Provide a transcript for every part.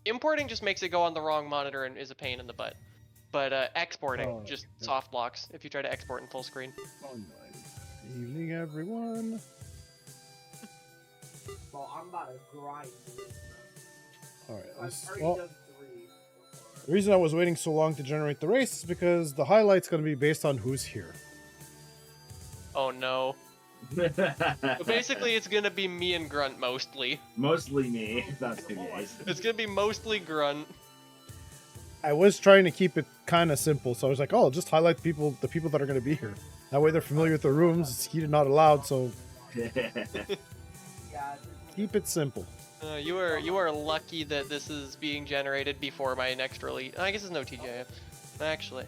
Importing just makes it go on the wrong monitor and is a pain in the butt. But exporting just soft locks if you try to export in full screen. Evening, everyone. Well, I'm about to grind. Alright, well, the reason I was waiting so long to generate the race is because the highlight's going to be based on who's here. Oh no. But basically, it's gonna be me and Grunt mostly. Mostly me, if that's the case. It's gonna be mostly Grunt. I was trying to keep it kind of simple, so I was like, "Oh, just highlight the people that are going to be here. That way, they're familiar with the rooms. It's heated, not allowed. So keep it simple." You are lucky that this is being generated before my next release. I guess it's no TGIF. Actually,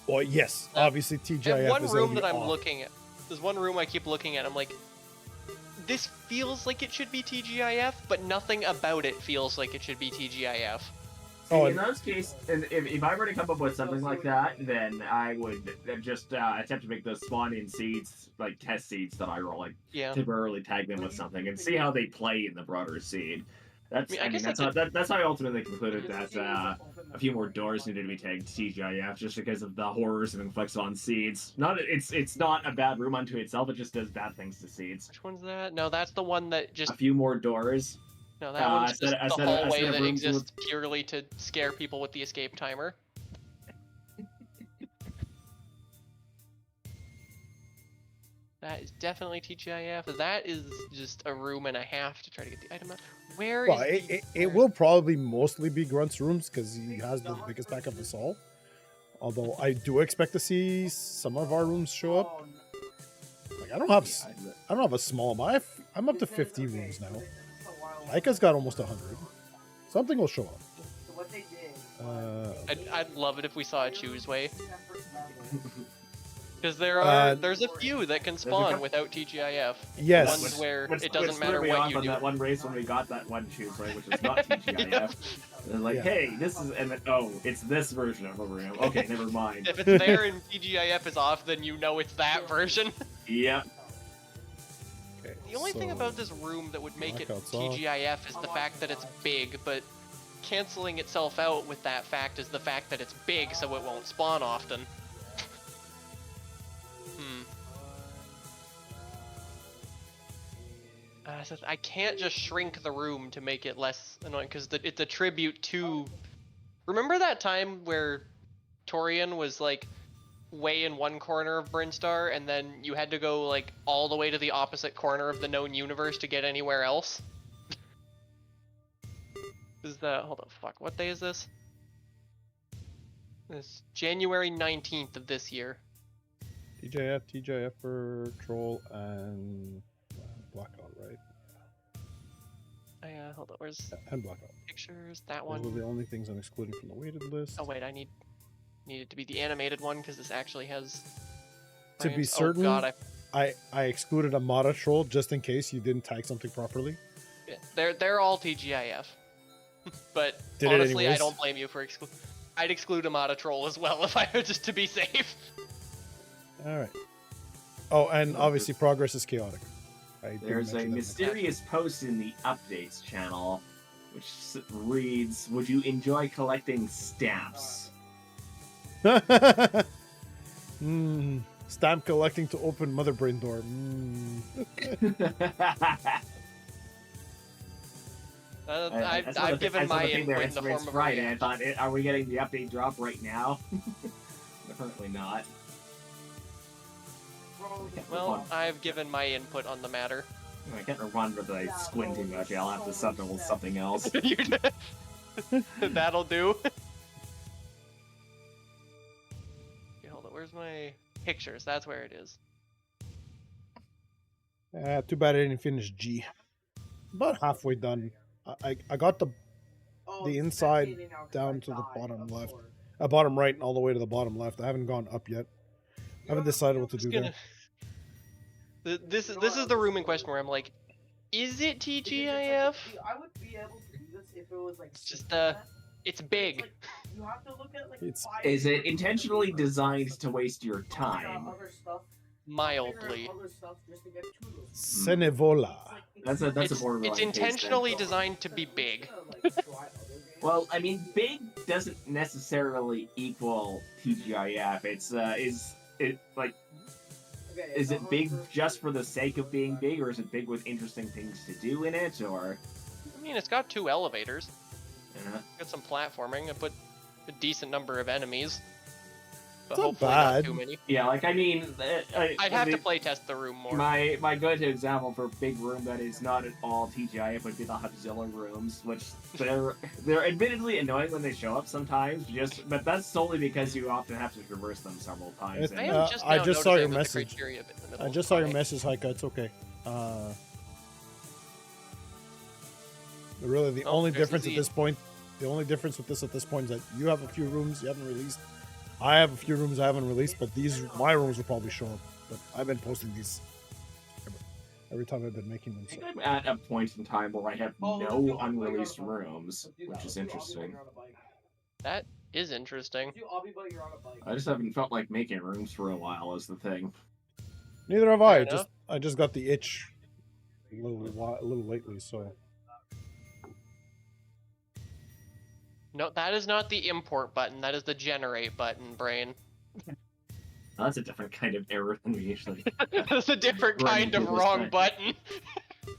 Well, yes, obviously TGIF. There's one is room gonna be that I'm off. looking at. There's one room I keep looking at. I'm like, this feels like it should be TGIF, but nothing about it feels like it should be TGIF. Oh, in those cases, if I were to come up with something like that, then I would just attempt to make those spawn-in seeds, like test seeds that I roll, like temporarily tag them with something and see how they play in the broader seed. That's that's how I ultimately concluded that a few more doors needed to be tagged TGIF just because of the horrors it inflicts on seeds. It's not a bad room unto itself; it just does bad things to seeds. Which one's that? No, that's the one that just a few more doors. No, that one's just the hallway that exists purely to scare people with the escape timer. That is definitely TGIF. That is just a room and a half to try to get the item out. Where is it will probably mostly be Grunt's rooms because he has the biggest pack of us all. Although I do expect to see some of our rooms show up. Like I don't have a small, but I'm up to 50 rooms now. Micah's got almost 100. Something will show up. I'd love it if we saw a choose way. Because there's a few that can spawn without TGIF. Yes. Ones where it doesn't matter what you do. That one race when we got that one choose way, which is not TGIF. They're like, hey, this is, and then, oh, it's this version of a room. Okay, never mind. If it's there and TGIF is off, then you know it's that version. Yep. Okay, the only thing about this room that would make it TGIF is the fact that it's big, but canceling itself out with that fact is the fact that it's big, so it won't spawn often. So I can't just shrink the room to make it less annoying, because it's a tribute to... Remember that time where Torian was, like, way in one corner of Brinstar, and then you had to go, like, all the way to the opposite corner of the known universe to get anywhere else? Hold on, fuck, what day is this? It's January 19th of this year. TGIF for Troll and Blackout, right? Hold on, where's and Blackout pictures? That one. Those were the only things I'm excluding from the weighted list. Oh wait, I need it to be the animated one because this actually has. To be certain, oh, God, I excluded a Mata Troll just in case you didn't tag something properly. Yeah, they're all TGIF, but honestly, I don't blame you for excluding. I'd exclude a Mata Troll as well if I were just to be safe. All right. Oh, and obviously progress is chaotic. There's a mysterious post in the updates channel, which reads, "Would you enjoy collecting stamps?" Stamp collecting to open Mother Brain door. I've given my input in the form of right, and I thought, are we getting the update drop right now? Apparently not. Well, I've given my input on the matter. I can't remember that I squinting much. I'll have to settle with something else. That'll do. Okay, hold on. Where's my pictures? That's where it is. Too bad I didn't finish G. About halfway done. I got the inside down to the bottom left, bottom right, and all the way to the bottom left. I haven't gone up yet. I haven't decided what to do there. This is the room in question where I'm like, is it TGIF? I would be able to do this if it was like. It's just it's big. Like, you have to look at like. Is it intentionally designed to waste your time? Other stuff mildly. Cenevola. That's a borderline It's case intentionally then. designed to be big. Well, I mean, big doesn't necessarily equal TGIF. Is it big just for the sake of being big, or is it big with interesting things to do in it, or? I mean, it's got 2 elevators. Uh, Got some platforming. I put a decent number of enemies. But It's not hopefully bad. not too many. yeah, like I mean, I'd have to playtest the room more. My go-to example for big room that is not at all TGIF would be the Hubzilla rooms, which they're admittedly annoying when they show up sometimes. But that's solely because you often have to traverse them several times. I am just now saw your noticing that the message. criteria bit in the middle I is just saw your high. message, Haika. It's okay. Really, the only there's the difference at Z. this point, the only difference with this at this point is that you have a few rooms you haven't released. I have a few rooms I haven't released, but my rooms will probably show up. But I've been posting these every time I've been making them. I think I'm at a point in time where I have no unreleased rooms, which is interesting. That is interesting. I just haven't felt like making rooms for a while is the thing. Neither have Fair I. enough. I just got the itch a little lately, so. No, that is not the import button. That is the generate button, brain. That's a different kind of error than we usually. That's a different Run kind of into this wrong thing. button.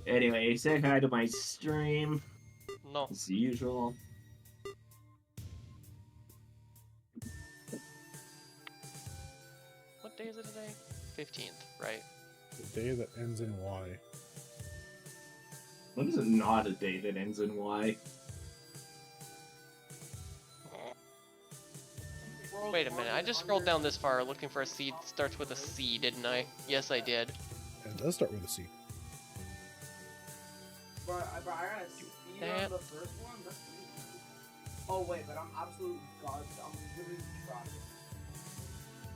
Anyway, say hi to my stream, No. as usual. What day is it today? 15th, right? The day that ends in Y. When is it not a day that ends in Y? Wait a minute, I just scrolled down this far looking for a seed that starts with a C, didn't I? Yes, I did. It does start with a C. Bro, I got a C on the first one. That's easy. Oh wait, but I'm absolutely god. I'm really trying.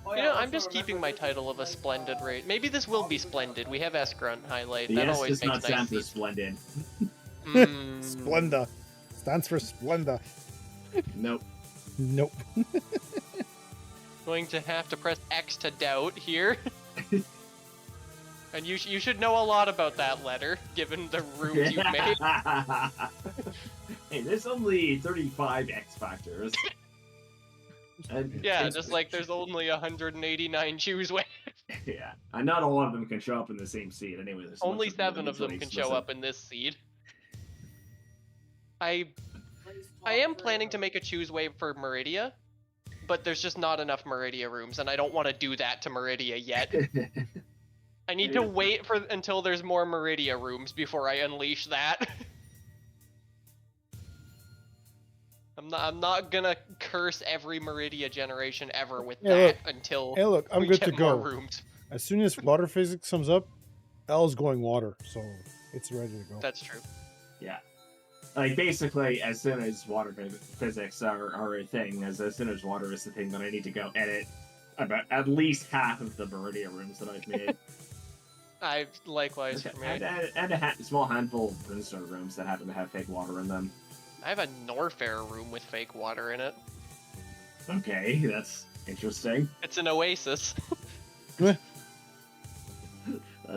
Oh, You yeah, know, I'm also just keeping remember my title of a like, splendid race. Maybe this will be splendid. We have S-Grunt highlight. The That S always does not makes stand nice for seeds. splendid. Splenda. Stands for Splenda. Nope. Nope. Going to have to press X to doubt here. And you should know a lot about that letter, given the rooms you've made. Hey, there's only 35 X factors. And Yeah, just like there's only 189 choose ways. yeah, and not all of them can show up in the same seed. Anyway, there's Only lots of 7 of them can individually show up in this seed. I am planning to make a choose wave for Meridia, but there's just not enough Meridia rooms, and I don't want to do that to Meridia yet. I need to wait until there's more Meridia rooms before I unleash that. I'm not gonna curse every Meridia generation ever with that until Hey, look, I'm we good get to go. more rooms. As soon as water physics comes up, L's going water, so it's ready to go. That's true. Yeah. Like, basically, as soon as water physics are a thing, as soon as water is the thing, then I need to go edit about at least half of the Meridia rooms that I've made. Likewise for me. and a small handful of Brimstone rooms that happen to have fake water in them. I have a Norfair room with fake water in it. Okay, that's interesting. It's an oasis.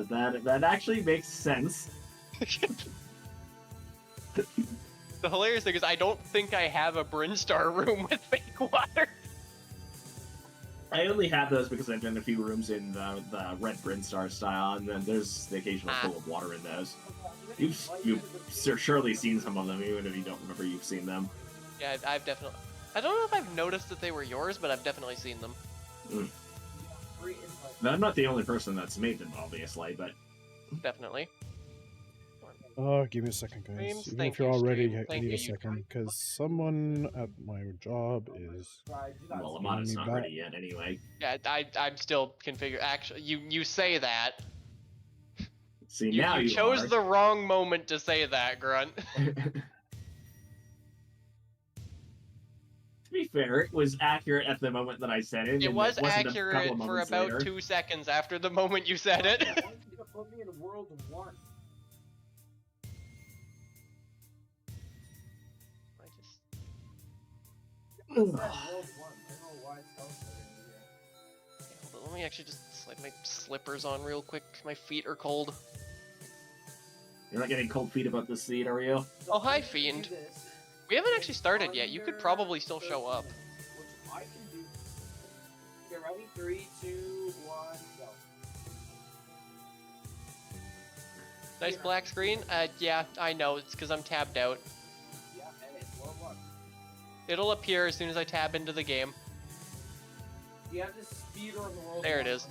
That actually makes sense. The hilarious thing is I don't think I have a Brinstar room with fake water. I only have those because I've done a few rooms in the Red Brinstar style, and then there's the occasional pool of water in those. You've surely seen some of them, even if you don't remember you've seen them. Yeah, I've definitely... I don't know if I've noticed that they were yours, but I've definitely seen them. Now, I'm not the only person that's made them, obviously, but... Definitely. Give me a second, guys. Streams, Even thank if you're you, all ready, stream. I Thank need you, a second, because someone at my job is... Well, Amada's not ready yet, anyway. Yeah, I'm still configured. Actually, you say that. See, You, now you you chose are. the wrong moment to say that, Grunt. To be fair, it was accurate at the moment that I said it. It and was wasn't a accurate couple for moments about later. 2 seconds after the moment you said it. I want you to put me in World 1. I just... It said World 1. I don't know why it's elsewhere in here. Let let me actually just slide my slippers on real quick. My feet are cold. You're not getting cold feet about this seed, are you? Oh, hi, Fiend. We haven't actually started yet. You could probably still show up. Which I can do. Get ready, 3, 2, 1, go. Nice black screen. Yeah, I know. It's because I'm tabbed out. Yeah, and it's 4-1. It'll appear as soon as I tab into the game. You have to speed run the world. There it is.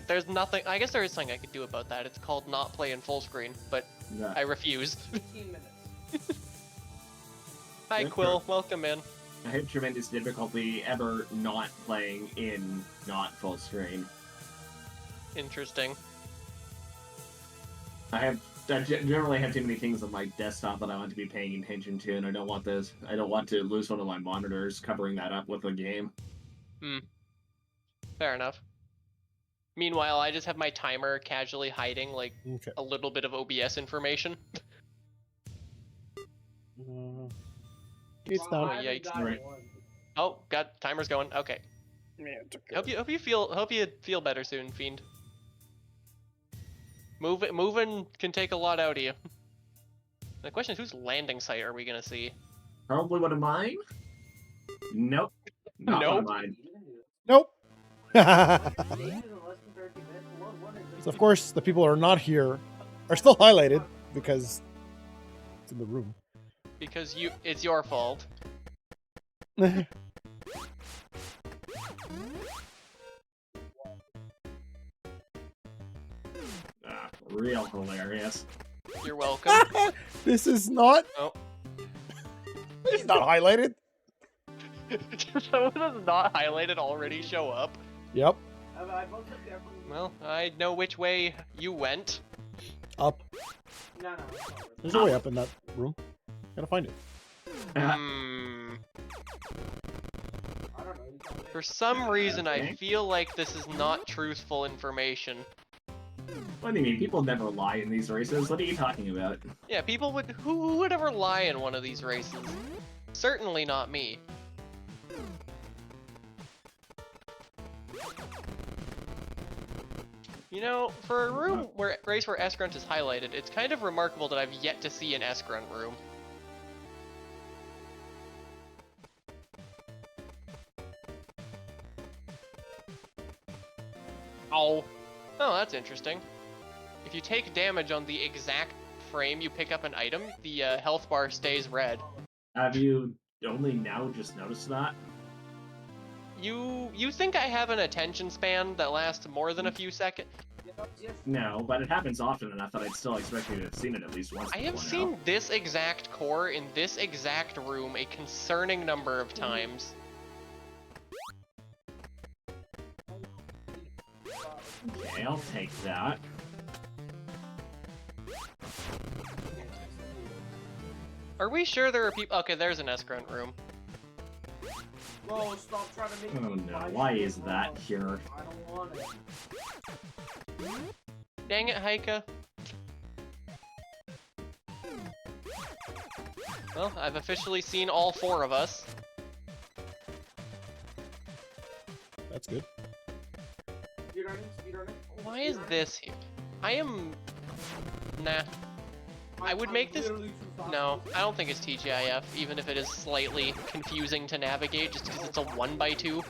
There's nothing. I guess there is something I could do about that. It's called not play in full screen, but Yeah. I refuse. 15 minutes. Hi, Yeah, Quill. sure. Welcome in. I had tremendous difficulty ever not playing in not full screen. Interesting. I generally have too many things on my desktop that I want to be paying attention to, and I don't want this. I don't want to lose one of my monitors covering that up with a game. Fair enough. Meanwhile, I just have my timer casually hiding like Okay. a little bit of OBS information. It's Oh, done. I haven't yikes. gotten Right. one. Oh, got timer's going. Okay. Yeah, it's okay. Hope you feel better soon, Fiend. Moving can take a lot out of you. The question is, whose landing site are we gonna see? Probably one of mine? Nope. Not one of Nope. mine. Nope. Days in less than 30 minutes. What is So of course, the people who are not here are still highlighted because it's in the room. Because it's your fault. Real hilarious. You're welcome. This is not. Oh. It's not highlighted. Someone that's not highlighted already show up. Yep. I both took that from... Well, I know which way you went. Up. No, it's not. There's a way up in that room. Gotta find it. Hmm. I don't know. You tell me. For some reason, I Okay. feel like this is not truthful information. What do you mean? People never lie in these races. What are you talking about? Yeah, people would. Who would ever lie in one of these races? Certainly not me. You know, for a race where S-Grunt is highlighted, it's kind of remarkable that I've yet to see an S-Grunt room. Oh. Oh, that's interesting. If you take damage on the exact frame you pick up an item, the health bar stays red. Have you only now just noticed that? You think I have an attention span that lasts more than a few seconds? Yes. No, but it happens often enough that I'd still expect you to have seen it at least once. I have before seen this exact core in this exact room a concerning number of times. now. Okay, I'll take that. Are we sure there are people? Okay, there's an S-Grunt room. Bro, stop trying to make Oh me no, buy why shit, is bro. that here? I don't want it. Dang it, Heike. Well, I've officially seen all four of us. That's good. Speedrunning. Why is this here? I am... Nah. I would make this... No, I don't think it's TGIF, even if it is slightly confusing to navigate, just because it's a 1x2.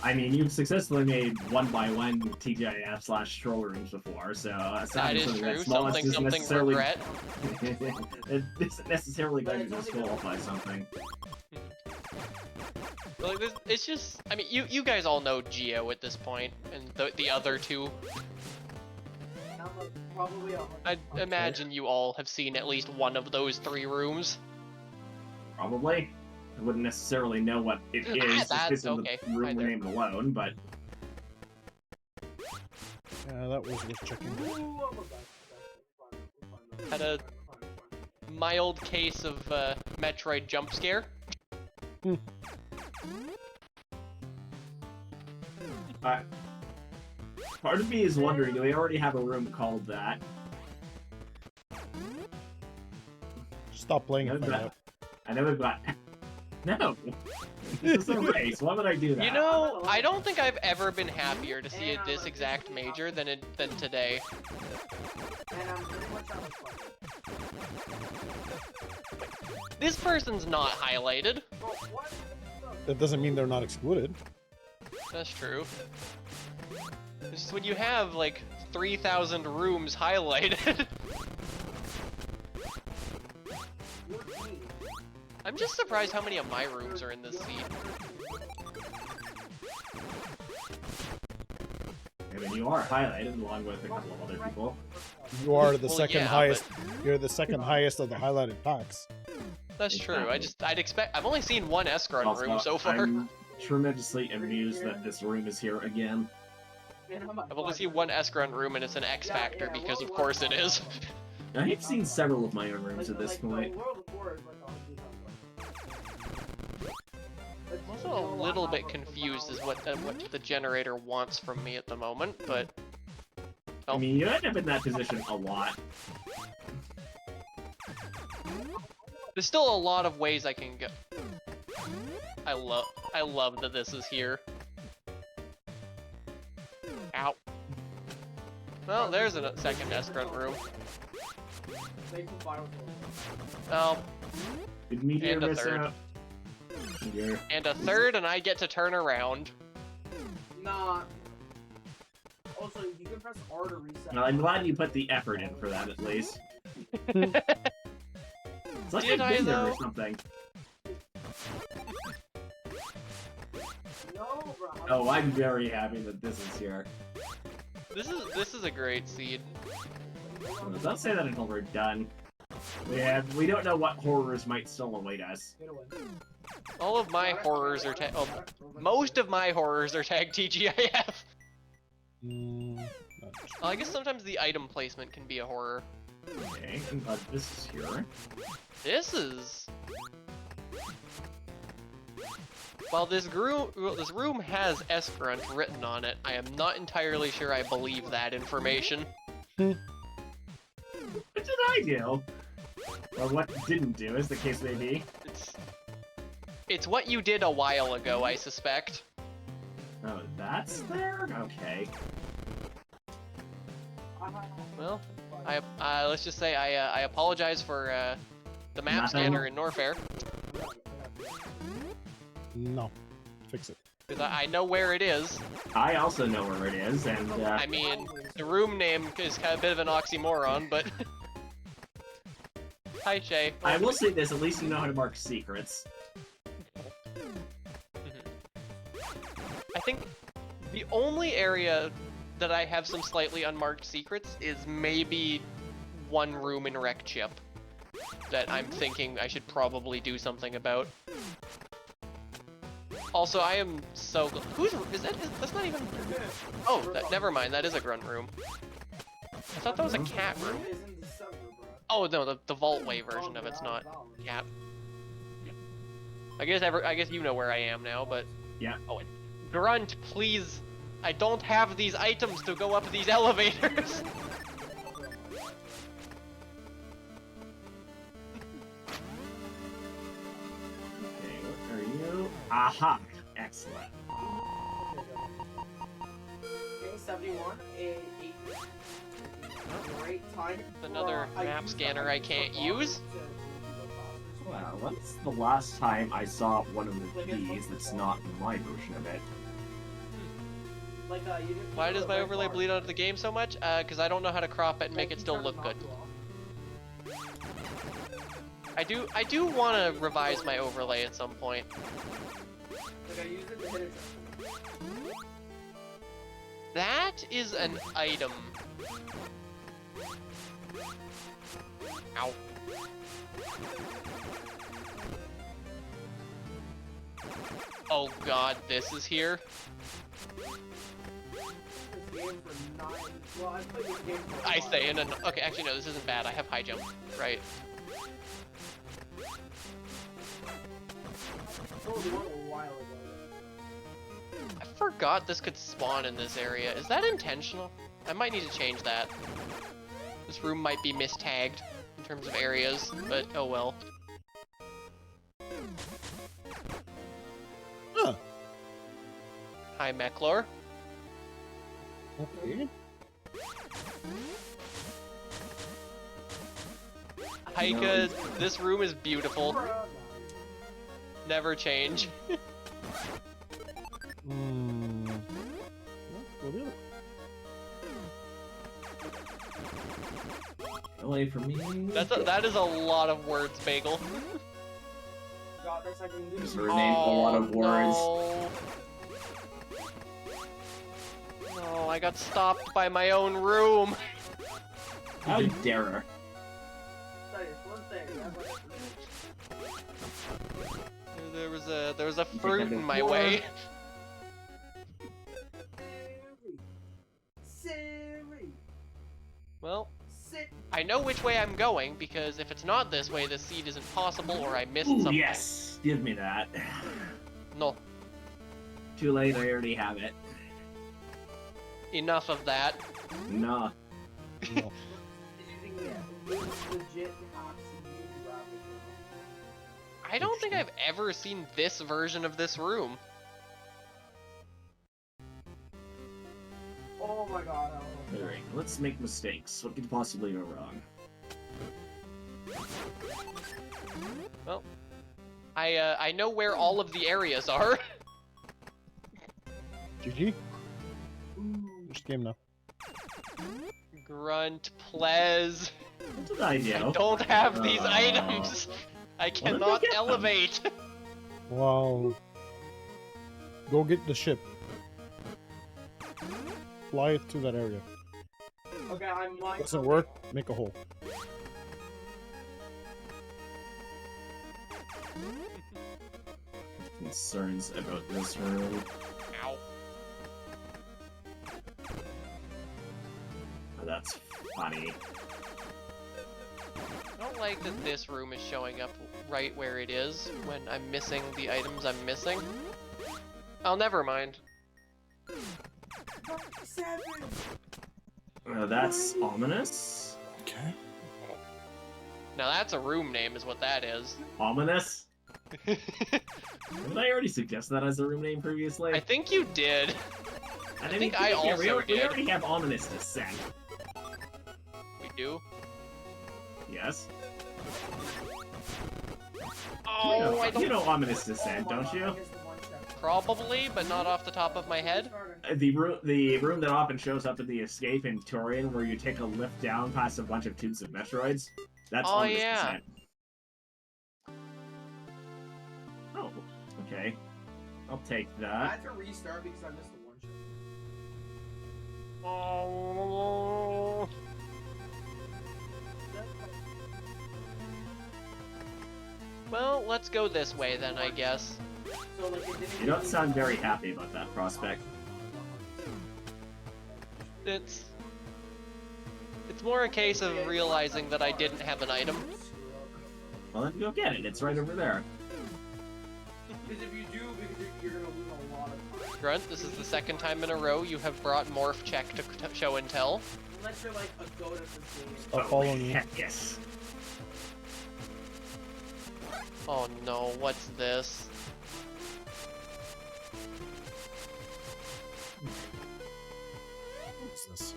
I mean, you've successfully made 1x1 TGIF / stroll rooms before, so That is something true, small something isn't necessarily regret. it isn't necessarily going to disqualify something. Like, it's just... I mean, you guys all know Geo at this point, and the other two. I'd imagine you all have seen at least one of those three rooms. Probably. I wouldn't necessarily know what it is just that's based on okay. the room Either. name alone, but Yeah, that was worth checking. Had a mild case of Metroid jump scare. part of me is wondering, do we already have a room called that? Stop playing and find out. I know we've got No. This is a race. Why would I do that? You know, I don't think I've ever been happier to see this exact major than today. And I'm pretty much on the front. This person's not highlighted. Bro, what? That doesn't mean they're not excluded. That's true. It's just when you have like 3,000 rooms highlighted. I'm just surprised how many of my rooms are in this seed. I mean, you are highlighted along with a couple of other people. You are the Well, second yeah, highest. You're the second highest of the highlighted packs. That's true. I'd expect. I've only seen one Escron Also, room so far. I'm tremendously amused that this room is here again. I've only seen one Escron room, and it's an X Factor because, of course, it is. I've seen several of my own rooms at this point. I'm also a little bit confused as what the generator wants from me at the moment, but I mean, you end up in that position a lot. there's still a lot of ways I can go. I love that this is here. Ow. Well, there's a second S-grunt room. Oh, Did Meteor And a miss third. out? Meteor. and a third, and I get to turn around. Nah. Also, you can press R to reset. Well, I'm glad you put the effort in for that, at least. It's like Did I've I, been there though? or something. No, bro. Oh, I'm very happy that this is here. This is a great seed. Don't say that until we're done. Yeah, we don't know what horrors might still await us. All of my horrors are most of my horrors are tagged TGIF. Mm, Well, I guess sometimes the item placement can be a horror. Okay, I'm glad this is here. This is... While this room has S-grunt written on it, I am not entirely sure I believe that information. What did I do? Or what didn't do, as the case may be. It's what you did a while ago, I suspect. Oh, that's there? Okay. Well, let's just say I apologize for the map Nothing. scanner in Norfair, no, fix it. because I know where it is. I also know where it is, and I mean, the room name is kind of a bit of an oxymoron, but... Hi, Shay. I will say this, at least you know how to mark secrets. I think the only area that I have some slightly unmarked secrets is maybe one room in Wreck Chip that I'm thinking I should probably do something about. Also, I am so... that's not even... Oh, never mind, that is a grunt room. I thought that was a cat room. Oh, no, the Vaultway version of it's not cat. I guess you know where I am now, but... Yeah. Oh, and Grunt, please! I don't have these items to go up these elevators! Okay, what are you? Aha! Excellent. King 71, a great time. Another map scanner I can't use. Wow, what's the last time I saw one of these that's not my version of it? Why does my overlay bleed out of the game so much? Because I don't know how to crop it and make it still look good. I do want to revise my overlay at some point. That is an item. Ow. Oh god, this is here? I say in an... Okay, actually no, this isn't bad. I have high jump. Right. I forgot this could spawn in this area. Is that intentional? I might need to change that. This room might be mistagged in terms of areas, but oh well. Hi, Meklor. Okay. Haika, this room is beautiful. Never change. Away from me. That is a lot of words, Bagel. God, that's like a Just renamed a lot of words. No, I got stopped by my own room. How dare her? There was a fruit in my way. Siri. Well, Sit. I know which way I'm going, because if it's not this way, the seed isn't possible, or I missed Ooh, something. yes! Give me that. No. Too late, I already have it. Enough of that. Nah. No. I don't think I've ever seen this version of this room. Oh my god. Alright, let's make mistakes. What could possibly go wrong? Well, I know where all of the areas are. GG. Which game now? Grunt, Plez. What did I do? I don't have these items. I did I cannot get them? elevate. Well, go get the ship. Fly it to that area. Okay, I'm like. Doesn't work, make a hole. Concerns about this room. Ow. Oh, that's funny. I don't like that this room is showing up right where it is when I'm missing the items I'm missing. Oh, never mind. That's ominous. Okay. Now that's a room name is what that is. Ominous? Did I already suggest that as a room name previously? I think you did. I think I also we did. already have ominous descent. We do? Yes. Oh, I You don't... know ominous descent, don't you? Probably, but not off the top of my head. The room that often shows up in the escape in Torian, where you take a lift down past a bunch of tubes of Metroids. That's Oh, ominous yeah. descent. Oh, okay. I'll take I that. had to restart because I missed the one shot. Oh. Well, let's go this way then, I guess. So, like, it didn't You don't sound very happy about that prospect. It's more a case of realizing that I didn't have an item. Well, then go get it. It's right over there. Because if you do, because you're gonna lose a lot of time. Grunt, this is the second time in a row you have brought Morph Check to show and tell. Unless you're like a goat at the game. Stop following me. Heck yes. Oh no, what's this? What's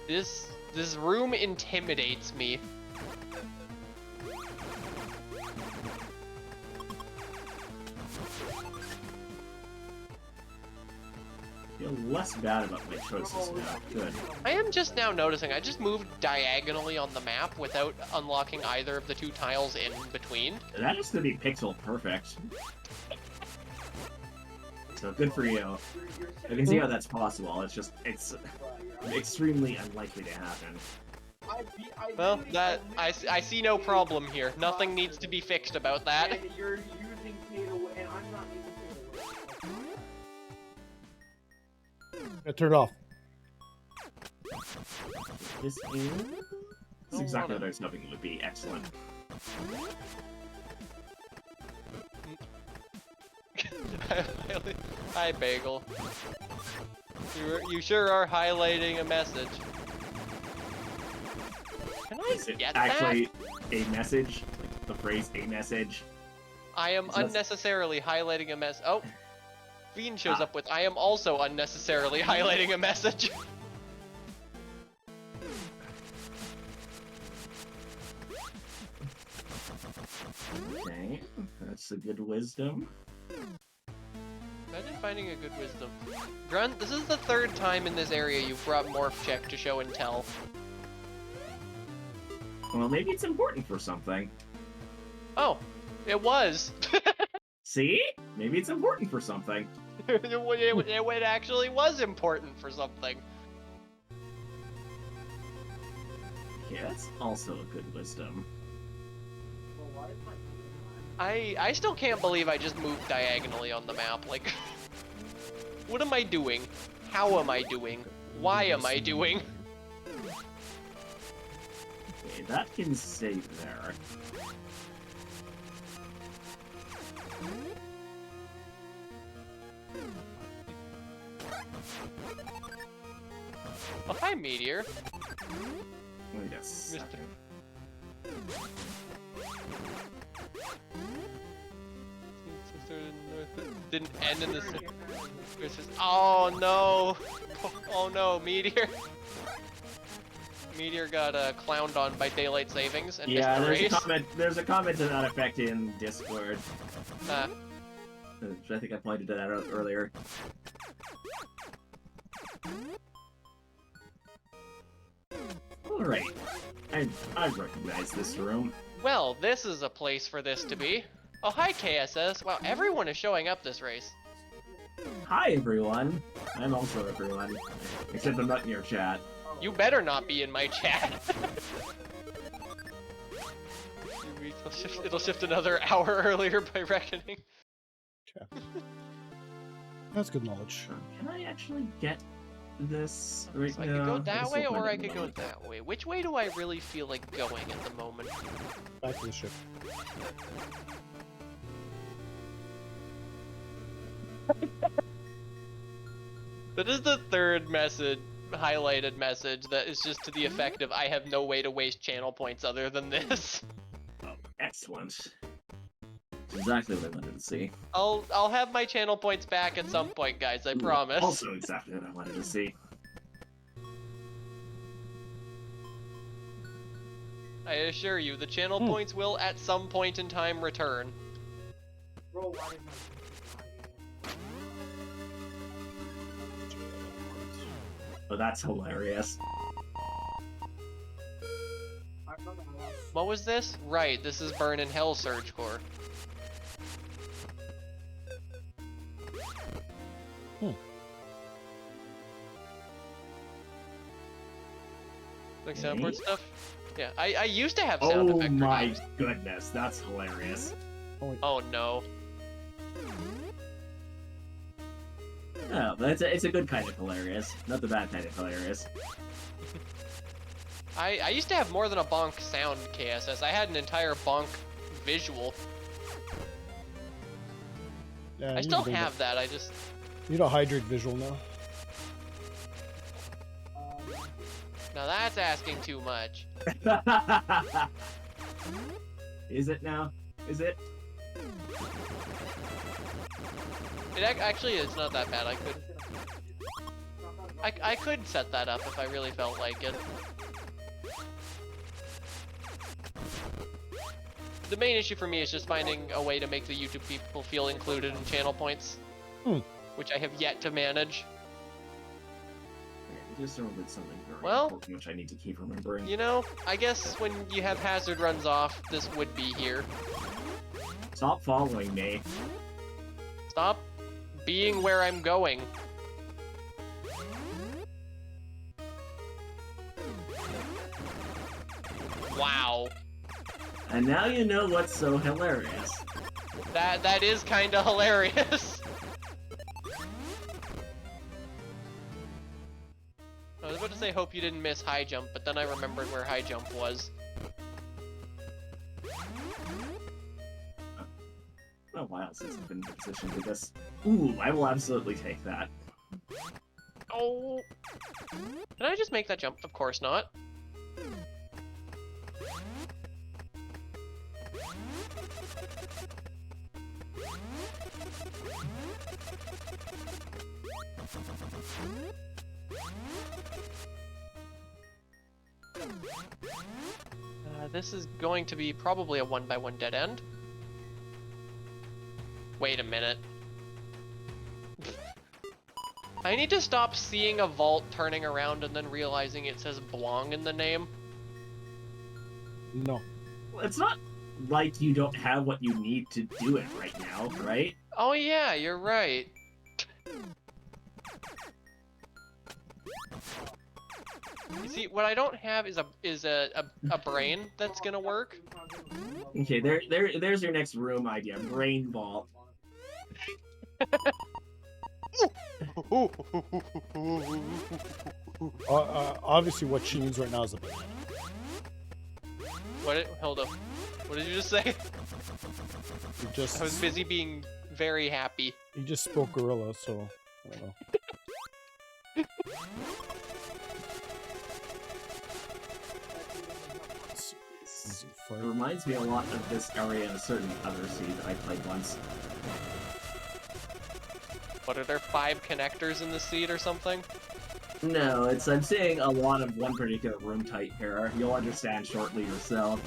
this? This room intimidates me. I feel less bad about my choices now. Good. I am just now noticing I just moved diagonally on the map without unlocking either of the two tiles in between. That is gonna be pixel perfect. So good for you. I can see how that's possible. It's extremely unlikely to happen. Well, I see no problem here. Nothing needs to be fixed about that. And you're using Kato, and I'm not using Kato. Turn it off. This is exactly what I was hoping it would be. Excellent. Hi, Bagel. You sure are highlighting a message. Can I Is it get actually a message? Like the phrase "a message"? that? I am So that's- unnecessarily highlighting a mess. Oh, Fiend shows up with, I am also unnecessarily highlighting a message. Okay, that's a good wisdom. Imagine finding a good wisdom. Grunt, this is the 3rd time in this area you've brought Morph Check to show and tell. Well, maybe it's important for something. Oh, it was. See? Maybe it's important for something. it actually was important for something. Yeah, that's also a good wisdom. Well, why is my... I still can't believe I just moved diagonally on the map. Like, what am I doing? How am I doing? Why am I doing? Okay, that can stay there. Oh, hi, Meteor. Wait a second. Didn't end in the. Oh no! Oh no, Meteor! Meteor got clowned on by daylight savings and Yeah, missed the race. there's a comment to that effect in Discord. Ah. I think I pointed to that out earlier. Alright. I recognize this room. Well, this is a place for this to be. Oh, hi, KSS. Wow, everyone is showing up this race. Hi everyone. I'm also everyone. Except I'm not in your chat. You better not be in my chat. It'll shift another hour earlier by reckoning. That's good knowledge. Can I actually get this right So I now? could go that guess way, we'll or find I out in a could go moment. that way. Which way do I really feel like going at the moment? Back to the ship. That is the 3rd message, highlighted message, that is just to the effect of, I have no way to waste channel points other than this. Oh, excellent. Exactly what I wanted to see. I'll have my channel points back at some point, guys, I promise. Also exactly what I wanted to see. I assure you, the channel points will at some point in time return. Bro, why did my... Oh, that's hilarious. I remember I lost... What was this? Right, this is Burn in Hell Surge Core. Like soundboard stuff? Yeah, I used to have sound Oh effect my games. goodness, that's hilarious. Oh no. Oh, but it's a good kind of hilarious, not the bad kind of hilarious. I used to have more than a bonk sound KSS. I had an entire bonk visual. Yeah, I still have that, I just... Need a hydrate visual now. Now that's asking too much. Is it now? Is it? Actually, it's not that bad. I could set that up if I really felt like it. The main issue for me is just finding a way to make the YouTube people feel included in channel points, which I have yet to manage. I just remembered something very Well, important which I need to keep remembering. You know, I guess when you have hazard runs off, this would be here. Stop following me. Stop being where I'm going. Wow. And now you know what's so hilarious. That is kinda hilarious. I was about to say hope you didn't miss high jump, but then I remembered where high jump was. Been a while since I've been in position to this. Ooh, I will absolutely take that. Oh. Can I just make that jump? Of course not. This is going to be probably a 1x1 dead end. Wait a minute. I need to stop seeing a vault turning around and then realizing it says Blong in the name. No. Well, it's not like you don't have what you need to do it right now, right? Oh yeah, you're right. You see, what I don't have is a brain that's gonna work. Okay, there's your next room idea, brain vault. Obviously, what she needs right now is a banana. Hold up. What did you just say? I was busy being very happy. You just spoke gorilla, so I don't know. It reminds me a lot of this area in a certain other seed that I played once. What, are there 5 connectors in the seed or something? No, I'm seeing a lot of one particular room type here. You'll understand shortly yourself.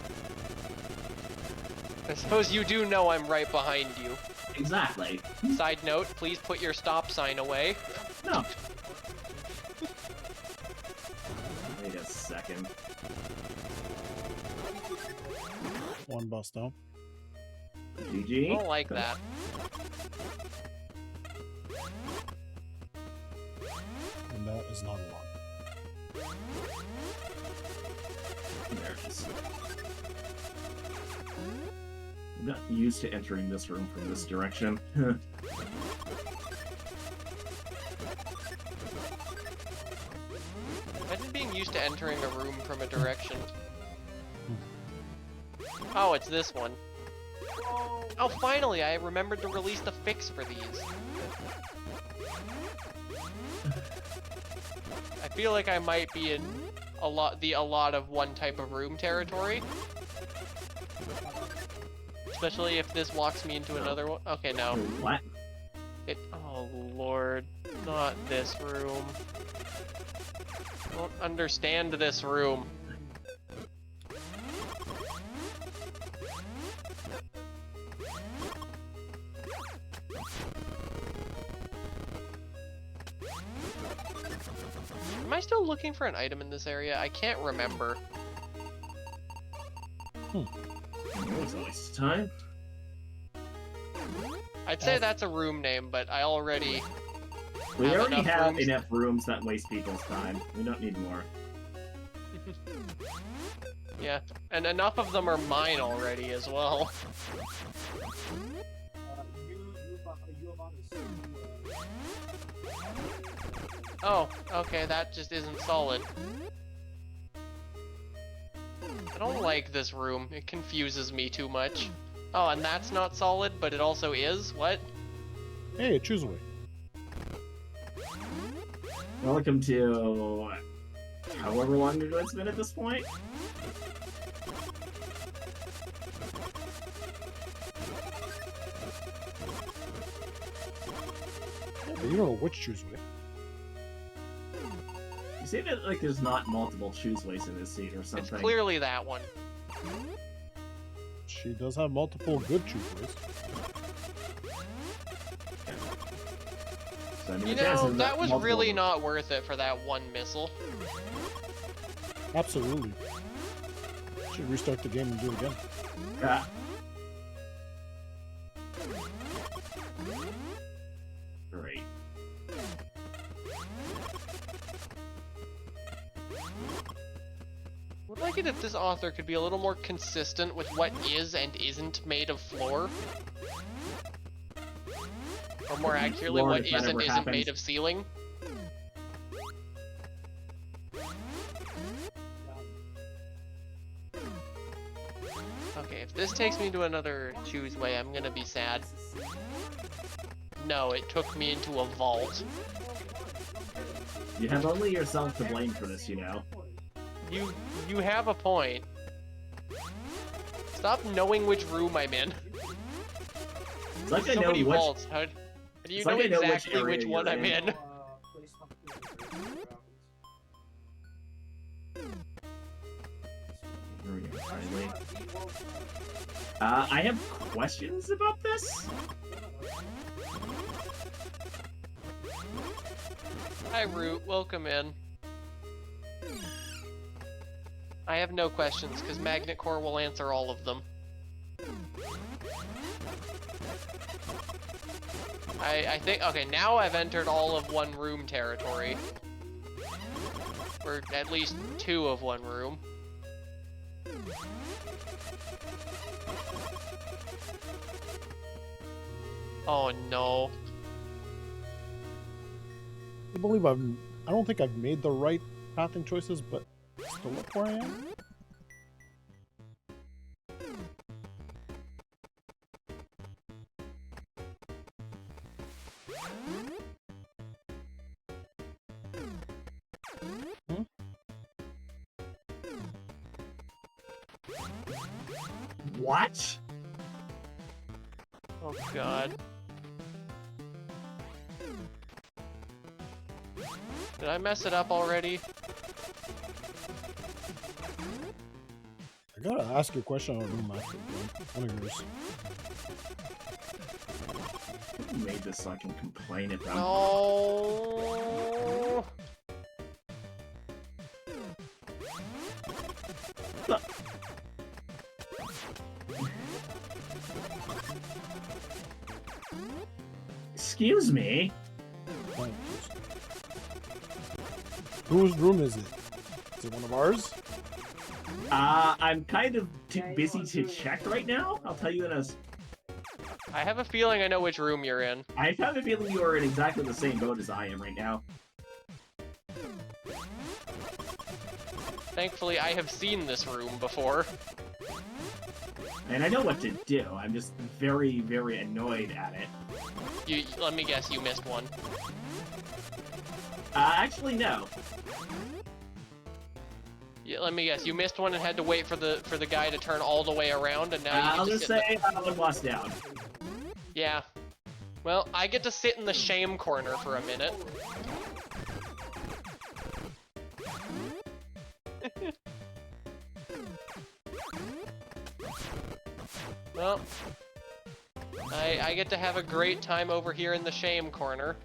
I suppose you do know I'm right behind you. Exactly. Side note, please put your stop sign away. No. Wait a second. One bus down. GG. I don't like that. And that is not a lot. There it is. I'm not used to entering this room from this direction. Imagine being used to entering a room from a direction. Oh, it's this one. Oh, finally, I remembered to release the fix for these. I feel like I might be in a lot of one type of room territory. Especially if this walks me into another one. Okay, no. What? Oh lord, not this room. I don't understand this room. Am I still looking for an item in this area? I can't remember. It was a waste of time. I'd say that's a room name, but I already We have already enough have rooms. enough rooms that waste people's time. We don't need more. Yeah, and enough of them are mine already as well. Oh, okay, that just isn't solid. I don't like this room. It confuses me too much. Oh, and that's not solid, but it also is? What? Hey, choose a way. Welcome to however long ago it's been at this point. Yeah, but you don't know which choose way. You say that like there's not multiple choose ways in this seat or something. It's clearly that one. She does have multiple good choose ways. So, I mean, You the chances know, of that was multiple really of them- not worth it for that one missile. Absolutely. Should restart the game and do it again. Ah. Great. Would like it if this author could be a little more consistent with what is and isn't made of floor. Or more accurately, Lord, what if that is and ever isn't happens. made of ceiling. Okay, if this takes me to another choose way, I'm gonna be sad. No, it took me into a vault. You have only yourself to blame for this, you know. You have a point. Stop knowing which room I'm in. It's like I So know many which. vaults. How... Do you It's know like I know which exactly which area one you're I'm in. in? Place something Here we go, finally. I have questions about this. Hi, Root. Welcome in. I have no questions, because Magnet Core will answer all of them. I think... Okay, now I've entered all of one room territory. Or at least 2 of one room. Oh no. I believe I don't think I've made the right pathing choices, but still look where I am. What? Oh god. Did I mess it up already? I gotta ask you a question on a room after one of yours. Who made this so I can complain about? No. Excuse me. Whose room is it? Is it one of ours? I'm kind of too busy to check right now. I'll tell you in a. I have a feeling I know which room you're in. I have a feeling you are in exactly the same boat as I am right now. Thankfully, I have seen this room before. And I know what to do. I'm just very, very annoyed at it. Let me guess, you missed one. Actually, no. Yeah, let me guess, you missed one and had to wait for the guy to turn all the way around, and now you I'll get to just sit say one boss down. Yeah. Well, I get to sit in the shame corner for a minute. Well, I get to have a great time over here in the shame corner.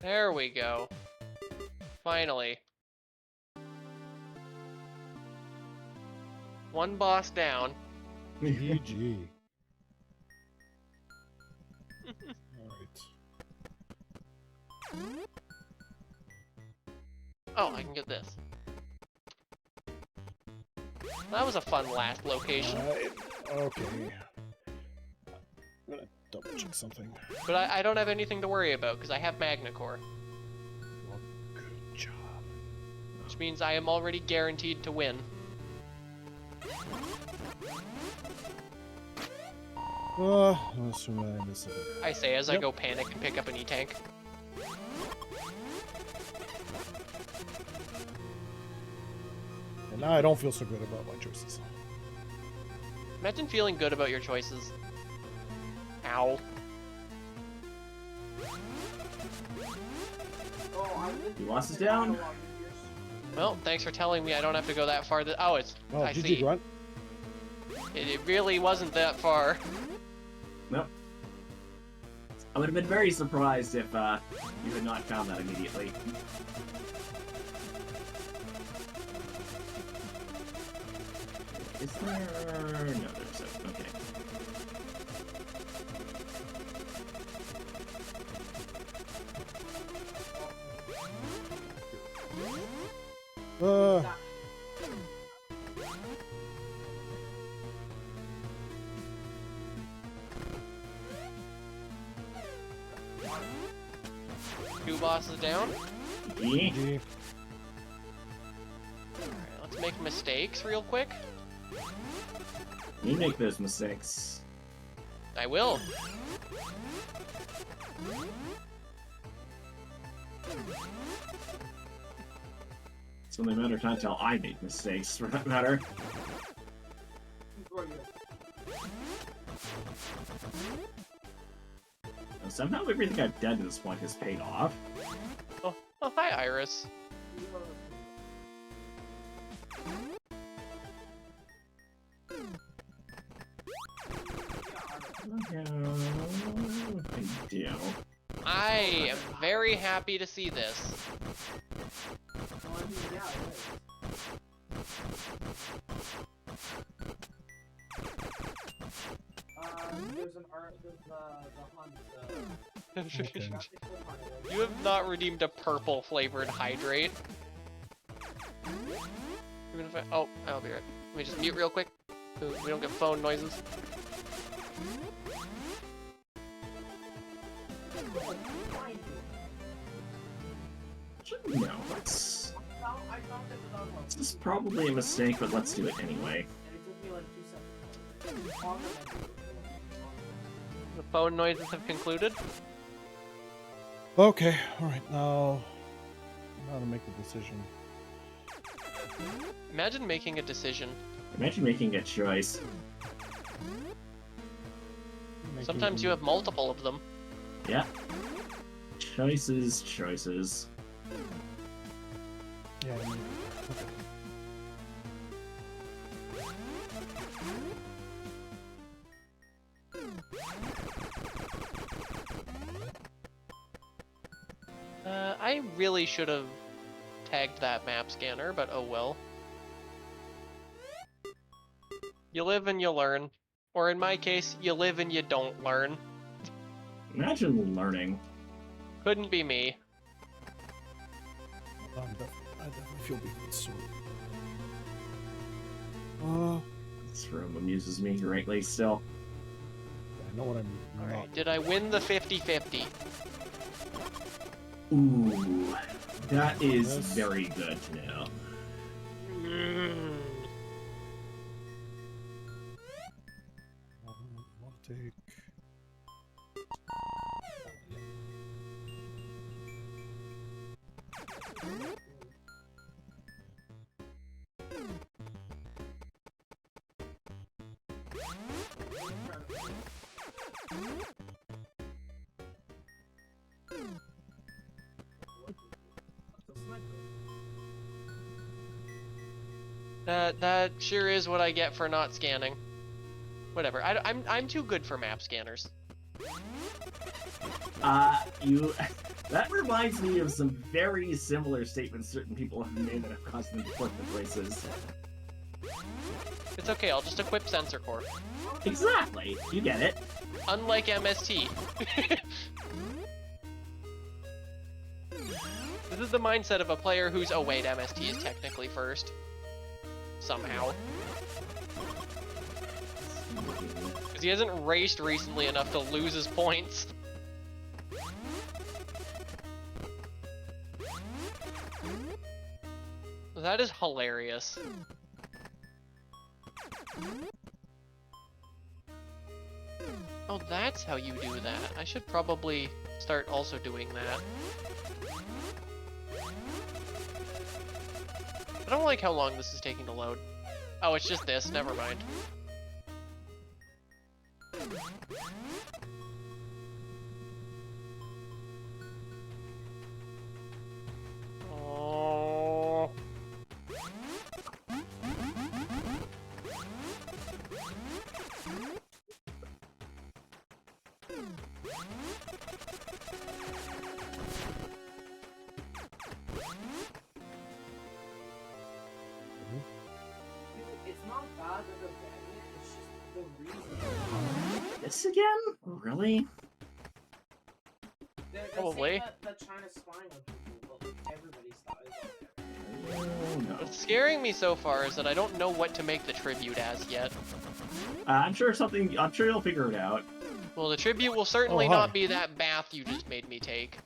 There we go. Finally. One boss down. GG. Alright. Oh, I can get this. That was a fun last location. Okay. I'm gonna double check something. But I don't have anything to worry about, because I have Magnet Core. Well, good job. Which means I am already guaranteed to win. Let's remind this of it. I say as I go panic and pick up an E-Tank. And now I don't feel so good about my choices. Imagine feeling good about your choices. Ow. He lost us down. Well, thanks for telling me I don't have to go that far. Oh, it's... Oh, I GG see. Grunt. It really wasn't that far. Nope. I would have been very surprised if you had not found that immediately. Is there... No, there's a... Okay. Two bosses down. Yeah. GG. Alright, let's make mistakes real quick. You make those mistakes. I will. It's only a matter of time until I make mistakes, for that matter. And somehow everything I've done to this point has paid off. Oh, hi, Iris. Big deal. I am very happy to see this. There's an art with the hunt. Okay. You have not redeemed a purple flavored hydrate. Even if oh, I'll be right. Let me just mute real quick so we don't get phone noises. No, let's... This is probably a mistake, but let's do it anyway. The phone noises have concluded. Okay, alright, now to make a decision. Imagine making a decision. Imagine making a choice. Sometimes you have multiple of them. Yeah. Choices, choices. Yeah, okay. I really should have tagged that map scanner, but oh well. You live and you learn. Or in my case, you live and you don't learn. Imagine learning. Couldn't be me. I definitely feel beat soon. This room amuses me greatly still. I know what I'm Alright, not. did I win the 50-50? Ooh, that is Yes. very good to know. I want to take... That sure is what I get for not scanning. Whatever. I'm too good for map scanners. You... That reminds me of some very similar statements certain people have made that have caused me to flip the places. It's okay, I'll just equip Sensor Core. Exactly! You get it. Unlike MST. This is the mindset of a player who's, oh wait, MST is technically first. Somehow. Because he hasn't raced recently enough to lose his points. That is hilarious. Oh, that's how you do that. I should probably start also doing that. I don't like how long this is taking to load. Oh, it's just this. Never mind. Oh. It's not bad that they're banning it, it's just the reason. This again? Really? They're Probably. saying that China's spying on people, but like, everybody's spying on them. Oh, no. What's scaring me so far is that I don't know what to make the tribute as yet. I'm sure you'll figure it out. Well, the tribute will certainly Oh, hi. not be that bath you just made me take.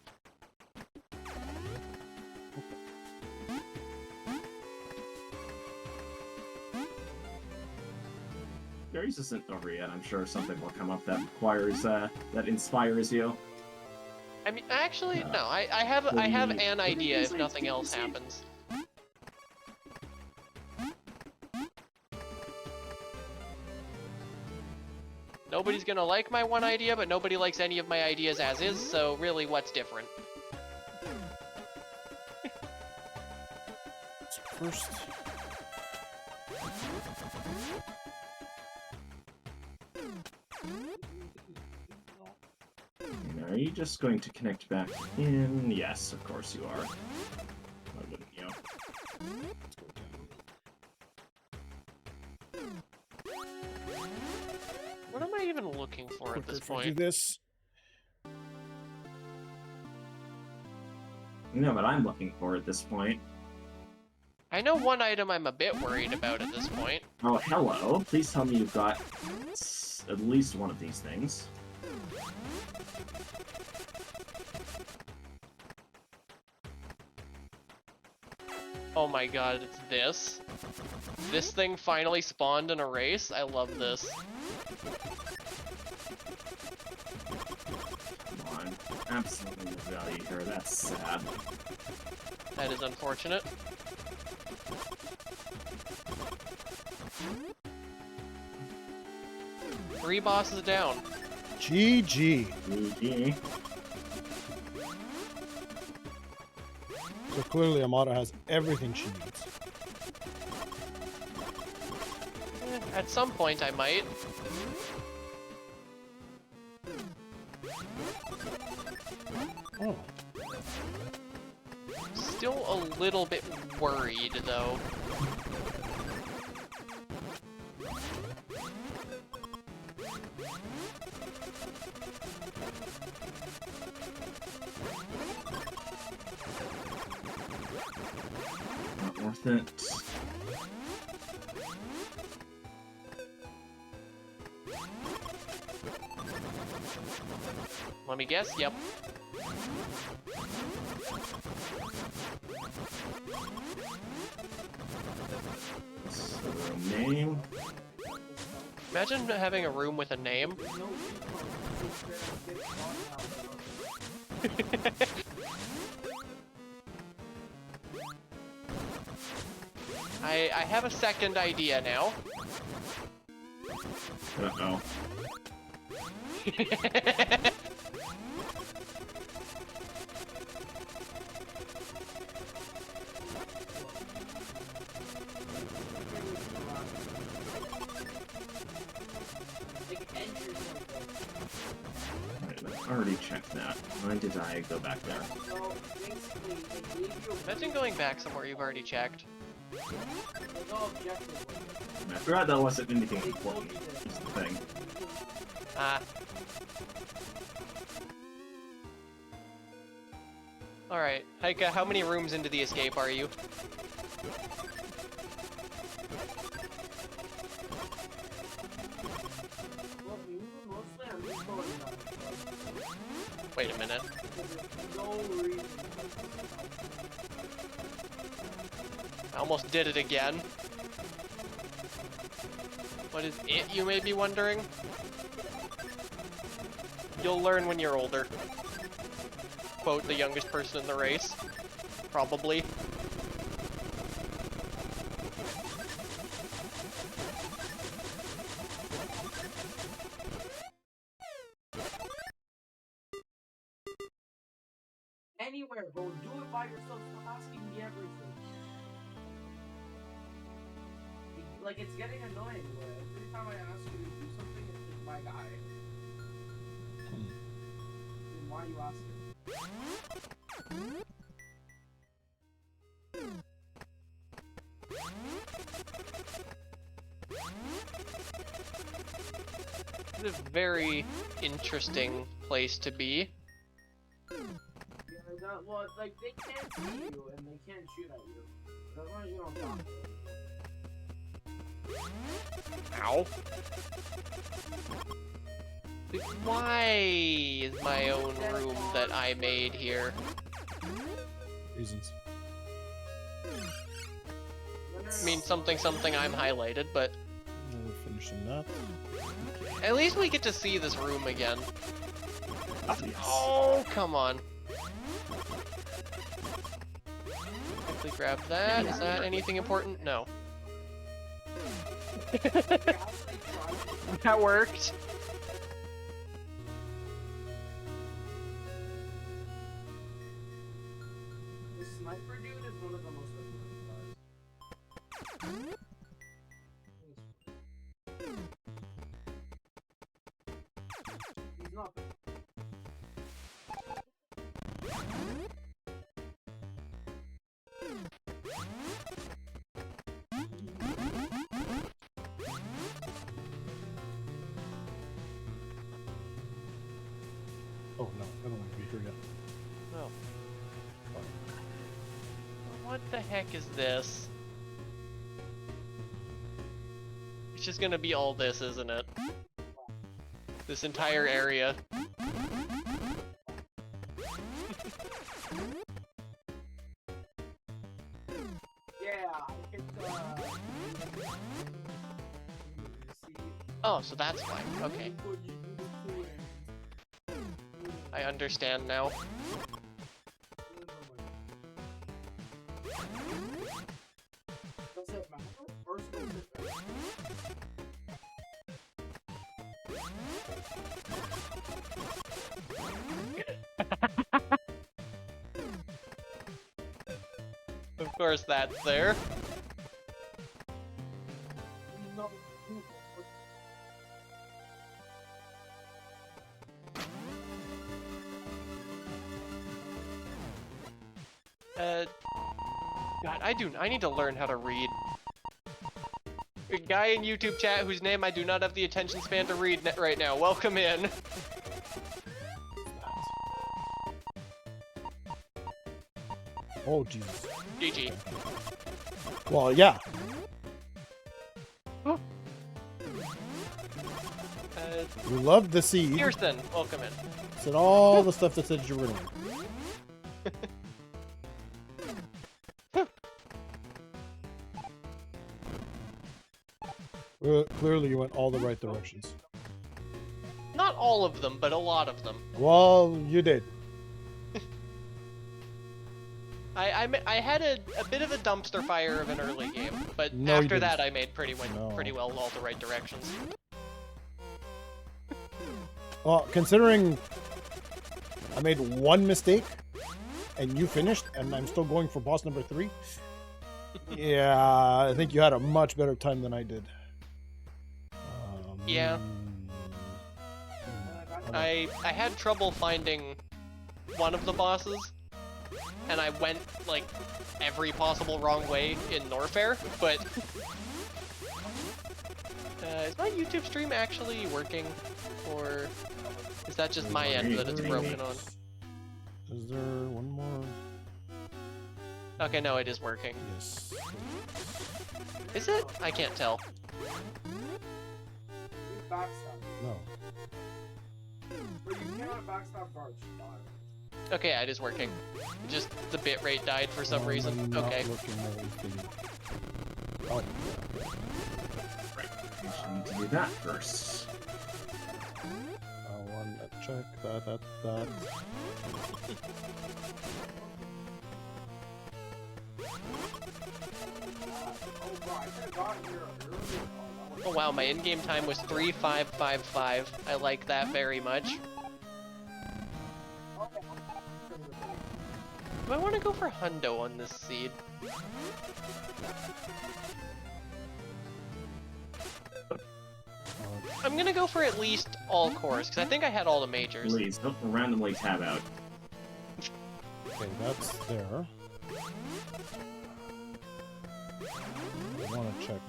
Fairies isn't over yet. I'm sure something will come up that requires that inspires you. I mean, actually, no. I have an idea if nothing else happens. Nobody's gonna like my one idea, but nobody likes any of my ideas as is, so really, what's different? First. Are you just going to connect back in? Yes, of course you are. Why wouldn't you? What am I even looking for at this Do point? this. No, but I'm looking for at this point. I know one item I'm a bit worried about at this point. Oh, hello. Please tell me you've got at least one of these things. Oh my god, it's this. This thing finally spawned in a race. I love this. Come on. Absolutely no value here. That's sad. That is unfortunate. Three bosses down. GG. GG. So clearly Amada has everything she needs. At some point I might. Oh. Still a little bit worried though. Not worth it. Let me guess, yep. So, name. Imagine having a room with a name. I have a second idea now. Uh-oh. I already checked that. Why did I go back there? Imagine going back somewhere you've already checked. I forgot that wasn't anything important. Just the thing. Ah. Alright, Heike, how many rooms into the escape are you? Wait a minute. I almost did it again. What is it, you may be wondering? You'll learn when you're older. Quote the youngest person in the race. Probably. Anywhere, bro. Do it by yourself. Stop asking me everything. Like, it's getting annoying. Every time I ask you to do something, it's like, my guy. Then why are you asking? It's a very interesting place to be. Yeah, well, like, they can't see you and they can't shoot at you. So as long as you don't talk to them. Ow. Why is my own room that I made here? Reasons. I mean, something I'm highlighted, but... Never finish Question that. At least we get to see this room again. Yes. Oh, come on. Quickly grab that. Is that anything important? No. That worked. The sniper dude is one of the most annoying guys. He's not. Oh no, I don't want to be here yet. No. What the heck is this? It's just gonna be all this, isn't it? This entire area. Yeah, it's Oh, so that's why. Okay. I understand now. Does it matter? Or does it matter? Of course that's there. No. God, I need to learn how to read. A guy in YouTube chat whose name I do not have the attention span to read right now. Welcome in. Oh Jesus. GG. Well, yeah. You loved the seed. Pearson, welcome in. Said all the stuff that said you were gonna win. Clearly you went all the right directions. Not all of them, but a lot of them. Well, you did. I had a bit of a dumpster fire of an early game, but No, you after that didn't. I made pretty well all the right directions. Well, considering I made one mistake and you finished and I'm still going for boss number 3. Yeah, I think you had a much better time than I did. Yeah. I had trouble finding one of the bosses, and I went like every possible wrong way in Norfair, but is my YouTube stream actually working, or is that just my end that it's broken on? Is there one more? Okay, no, it is working. Yes. Is it? I can't tell. No. But you cannot backstab guards. Okay, it is working. Just the bitrate died for some reason. I'm not Okay. looking at anything. Oh. Right. We should need to do that first. I want to check that. Oh wow, my in-game time was 3:555. I like that very much. Do I want to go for Hundo on this seed? I'm gonna go for at least all cores, because I think I had all the majors. Please, don't randomly tab out. Okay, that's there. I want to check.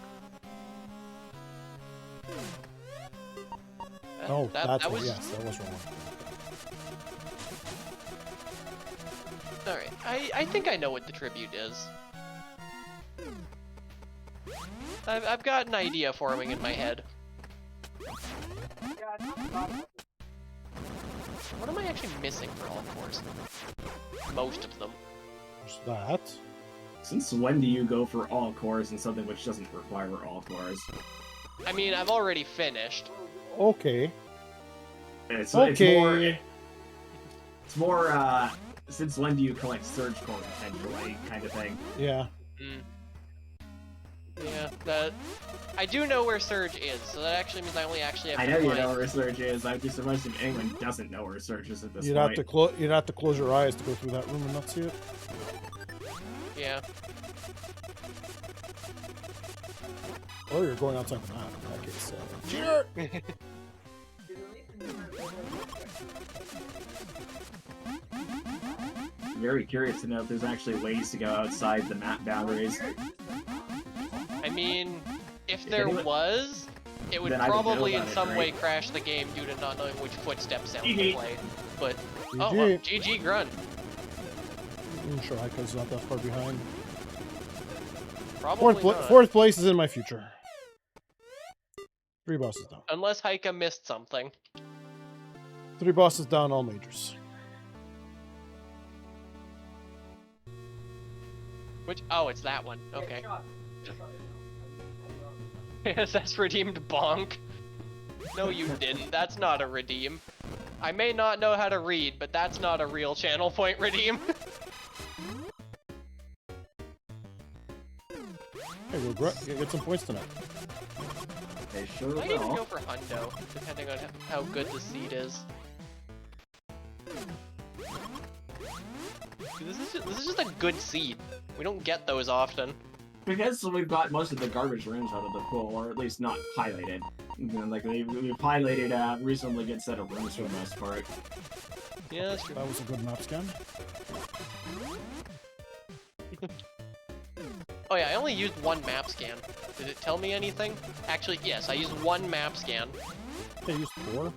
Oh, that's that was... yes, that was wrong. Alright, I think I know what the tribute is. I've got an idea forming in my head. What am I actually missing for all cores? Most of them. There's that. Since when do you go for all cores and something which doesn't require all cores? I mean, I've already finished. Okay. It's Okay. it's more since when do you collect surge core potentially kind of thing. Yeah. Mm. Yeah, that. I do know where Surge is, so that actually means I only actually have I to know you find- know where Surge is. I'd be surprised if anyone doesn't know where Surge is at this You'd point. have to close your eyes to go through that room and not see it. Yeah. Or you're going outside the map in that case. Cheater! Very curious to know if there's actually ways to go outside the map boundaries. I mean, if If there anyone- was, it would Then I would know probably in about it, some way right? crash the game due to not knowing which footstep sound to GG. play. But GG. oh, well, GG Grunt. I'm sure Heiko's not that far behind. Probably not. Fourth place is in my future. 3 bosses down. Unless Heika missed something. 3 bosses down, all majors. Which? Oh, it's that one. Okay. Shut. That's redeemed bonk. No, you didn't. That's not a redeem. I may not know how to read, but that's not a real channel point redeem. Hey, go get some points tonight. They sure Might even will. go for Hundo, depending on how good the seed is. This is just a good seed. We don't get those often. Because we've got most of the garbage rooms out of the pool, or at least not highlighted. You know, like we've highlighted a reasonably good set of rooms for the most part. Yeah, that's true. That was a good map scan. Oh yeah, I only used one map scan. Did it tell me anything? Actually, yes, I used one map scan. They used 4.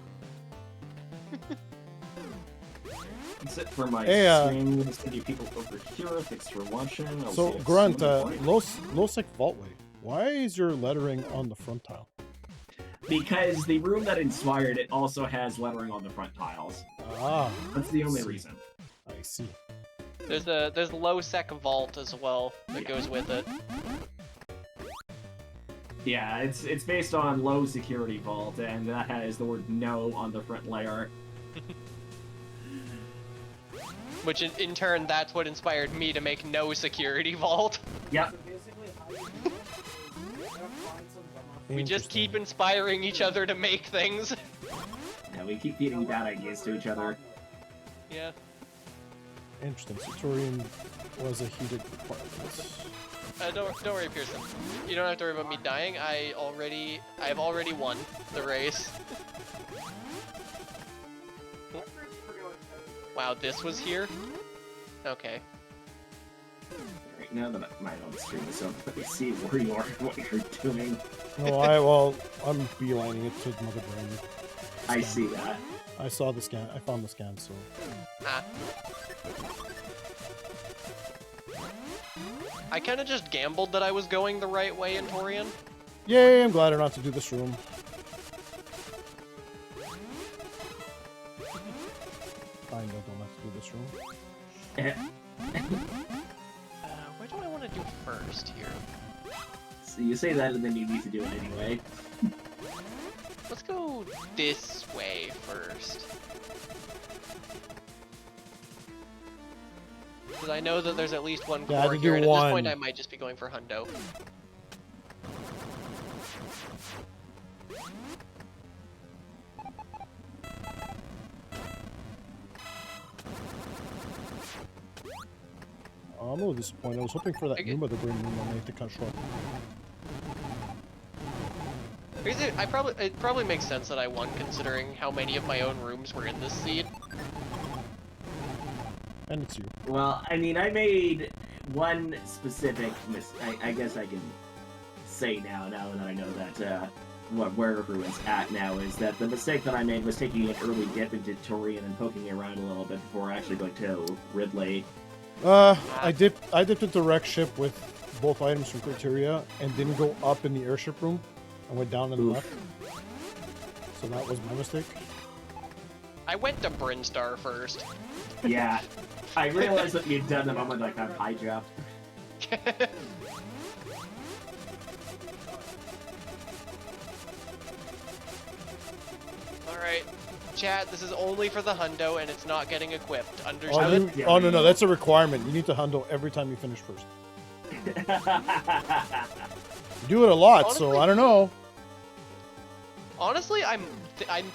That's it for my Hey, stream. Thank you people over here. Thanks for watching. I'll So, see you Grunt, soon. Losec Vaultway. Why is your lettering on the front tile? Because the room that inspired it also has lettering on the front tiles. Ah, That's the only See. reason. I see. There's low sec vault as well that goes with it. Yeah, it's based on low security vault, and that has the word no on the front layer. Which in turn, that's what inspired me to make no security vault. Yep. So basically, how you do it is you gotta find some dumbass. We just Interesting. keep inspiring each other to make things. Yeah, we keep feeding bad ideas to each other. Yeah. Interesting. Satorian was a heated requirement. Don't worry, Pearson. You don't have to worry about me dying. I've already won the race. Wow, this was here? Okay. Right now that I'm on stream, so let me see where you are and what you're doing. No, I'm beelining it to Mother Brain. I see that. I saw the scan. I found the scan, so. Ah. I kind of just gambled that I was going the right way in Torian. Yay, I'm glad I don't have to do this room. I don't have to do this room. Where do I want to do first here? So you say that and then you need to do it anyway. Let's go this way first. Because I know that there's at least one Yeah, I core had to here, do and at this point one. I might just be going for Hundo. I'm a little disappointed. I was hoping for that Okay. new Mother Brain room I made to cut short. Because it probably makes sense that I won, considering how many of my own rooms were in this seed. And it's you. Well, I mean, I made one specific mistake. I guess I can say now that I know that where everyone's at now, is that the mistake that I made was taking an early dip into Torian and poking around a little bit before actually going to Ridley. I dipped into wreck ship with both items from Criteria and didn't go up in the airship room. I went down and Oof. left. So that was my mistake. I went to Brinstar first. Yeah, I realized that you'd done the moment I got hijacked. chat, this is only for the hundo and it's not getting equipped. Oh, Understood? oh no, that's a requirement. You need to hundo every time you finish first. You do it a lot, Honestly, so I don't know. Honestly, I'm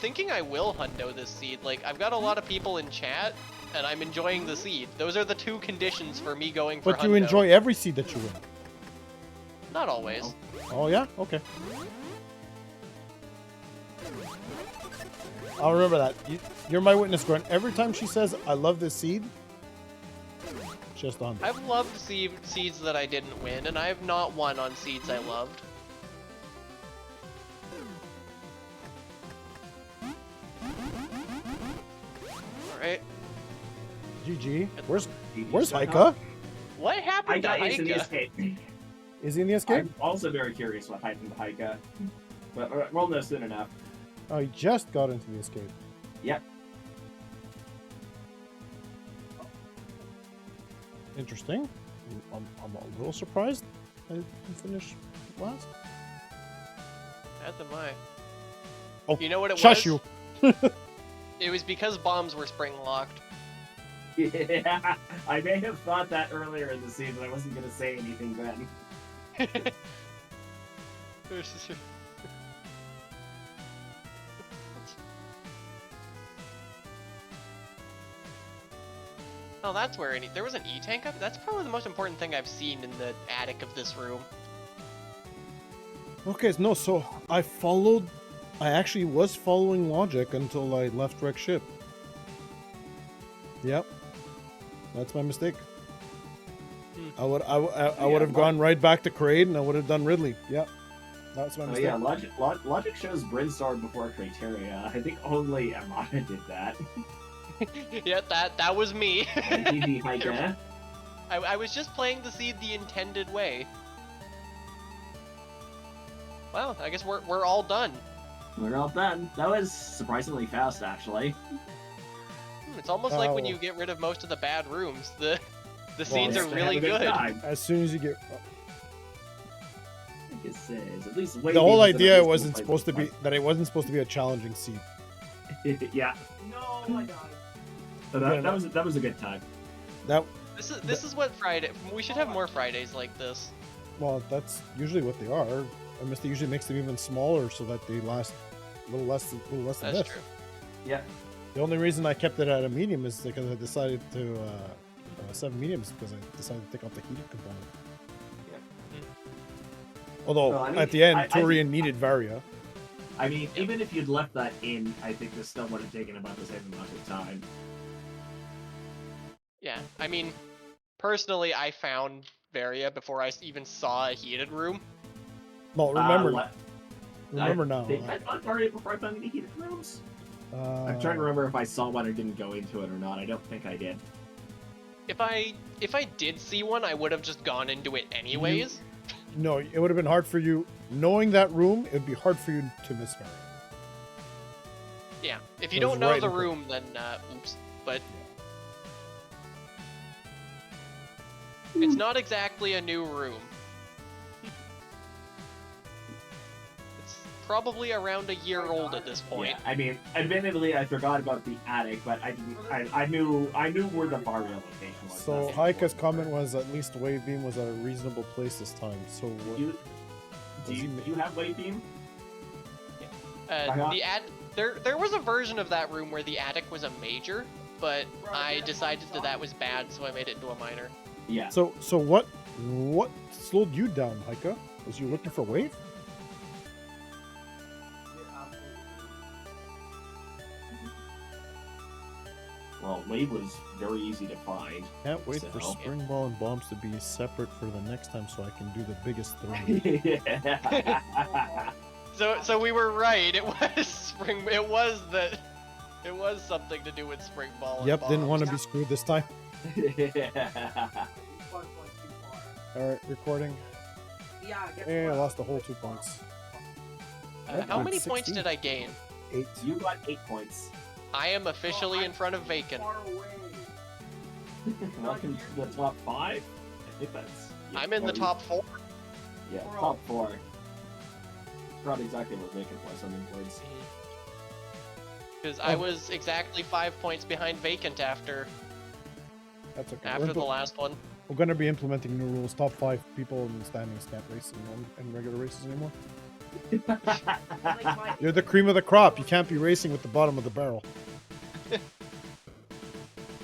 thinking I will hundo this seed. Like, I've got a lot of people in chat, and I'm enjoying the seed. Those are the two conditions for me going for But hundo. you enjoy every seed that you win. Not always. Oh yeah? Okay. I'll remember that. You're my witness, Grunt. Every time she says, I love this seed, she has to hundo. I've loved seeds that I didn't win, and I have not won on seeds I loved. Alright. GG. Where's Haika? What happened to Haika is in the Haika? escape. Is he in the escape? I'm also very curious what happened to Haika. But we'll know soon enough. Oh, he just got into the escape. Yep. Interesting. I'm a little surprised I didn't finish last. As am I. Oh, You know what it shush was? you. It was because bombs were spring locked. Yeah, I may have thought that earlier in the season. I wasn't going to say anything then. Oh, that's where there was an E-tank up? That's probably the most important thing I've seen in the attic of this room. Okay, no, so I actually was following logic until I left Wreck Ship. Yep. That's my mistake. I would have gone right back to Kraid and I would have done Ridley. Yep. That's my mistake. Yeah, logic shows Brinstar before Criteria. I think only Amada did that. Yeah, that was me. GG, Haika. I was just playing the seed the intended way. Well, I guess we're all done. We're all done. That was surprisingly fast, actually. It's almost like when Oh. you get rid of most of the bad rooms, the Well, seeds are Just to really have a good. time. As soon as you get... Like it says, at least The whole idea wasn't supposed to be... That it wasn't supposed to be a challenging seed. Yeah. No, I died. So that was a good time. That... This is what Friday. We should have more Fridays like this. Well, that's usually what they are. I guess they usually makes them even smaller so that they last a little less than That's this. true. Yeah. The only reason I kept it at a medium is because I decided to 7 mediums because I decided to take out the heated component. Yeah. Although Well, I mean, at the end, I Turian needed Varia. I mean, even if you'd left that in, I think this still would have taken about the same amount of time. Yeah, I mean, personally, I found Varia before I even saw a heated room. No, remember, What? remember now. I thought Varia before I found any heated rooms. I'm Uh, trying to remember if I saw one or didn't go into it or not. I don't think I did. If I did see one, I would have just gone into it anyways. No, it would have been hard for you. Knowing that room, it would be hard for you to miss Varia. Yeah, if you It was don't know right the in front. room, then oops. But it's not exactly a new room. It's probably around a year old at this point. Yeah, I mean, admittedly, I forgot about the attic, but I didn't. I knew where the Varia location was. So That's Haika's important. comment was at least Wave Beam was at a reasonable place this time. So what, Do Was he- you have wave beam? The there was a version of that room where the attic was a major, but I decided that was bad, so I made it into a minor. Yeah. so what slowed you down, Haika? Was you looking for Wave? Well, wave was very easy to find. Can't wait for So- Spring Ball and Bombs to be separate for the next time so I can do the biggest three. Yeah. So we were right. It was spring. It was something to do with spring ball. And Yep, didn't want to bombs. be screwed this time. Fun, fun, too far. All right, recording. Yeah, guess Eh, I what? lost the whole 2 points. How many 16. points did I gain? 8. You got 8 points. I am officially in front of Vacant. Far away. Welcome to the top 5. I think that's. yeah, I'm in the probably- top 4. Yeah, top 4. Not exactly what Vacant was on the boards. Because I was exactly 5 points behind Vacant after That's okay. the last one. We're going to be implementing new rules. Top 5 people in the standings can't race in regular races anymore. You're the cream of the crop. You can't be racing with the bottom of the barrel.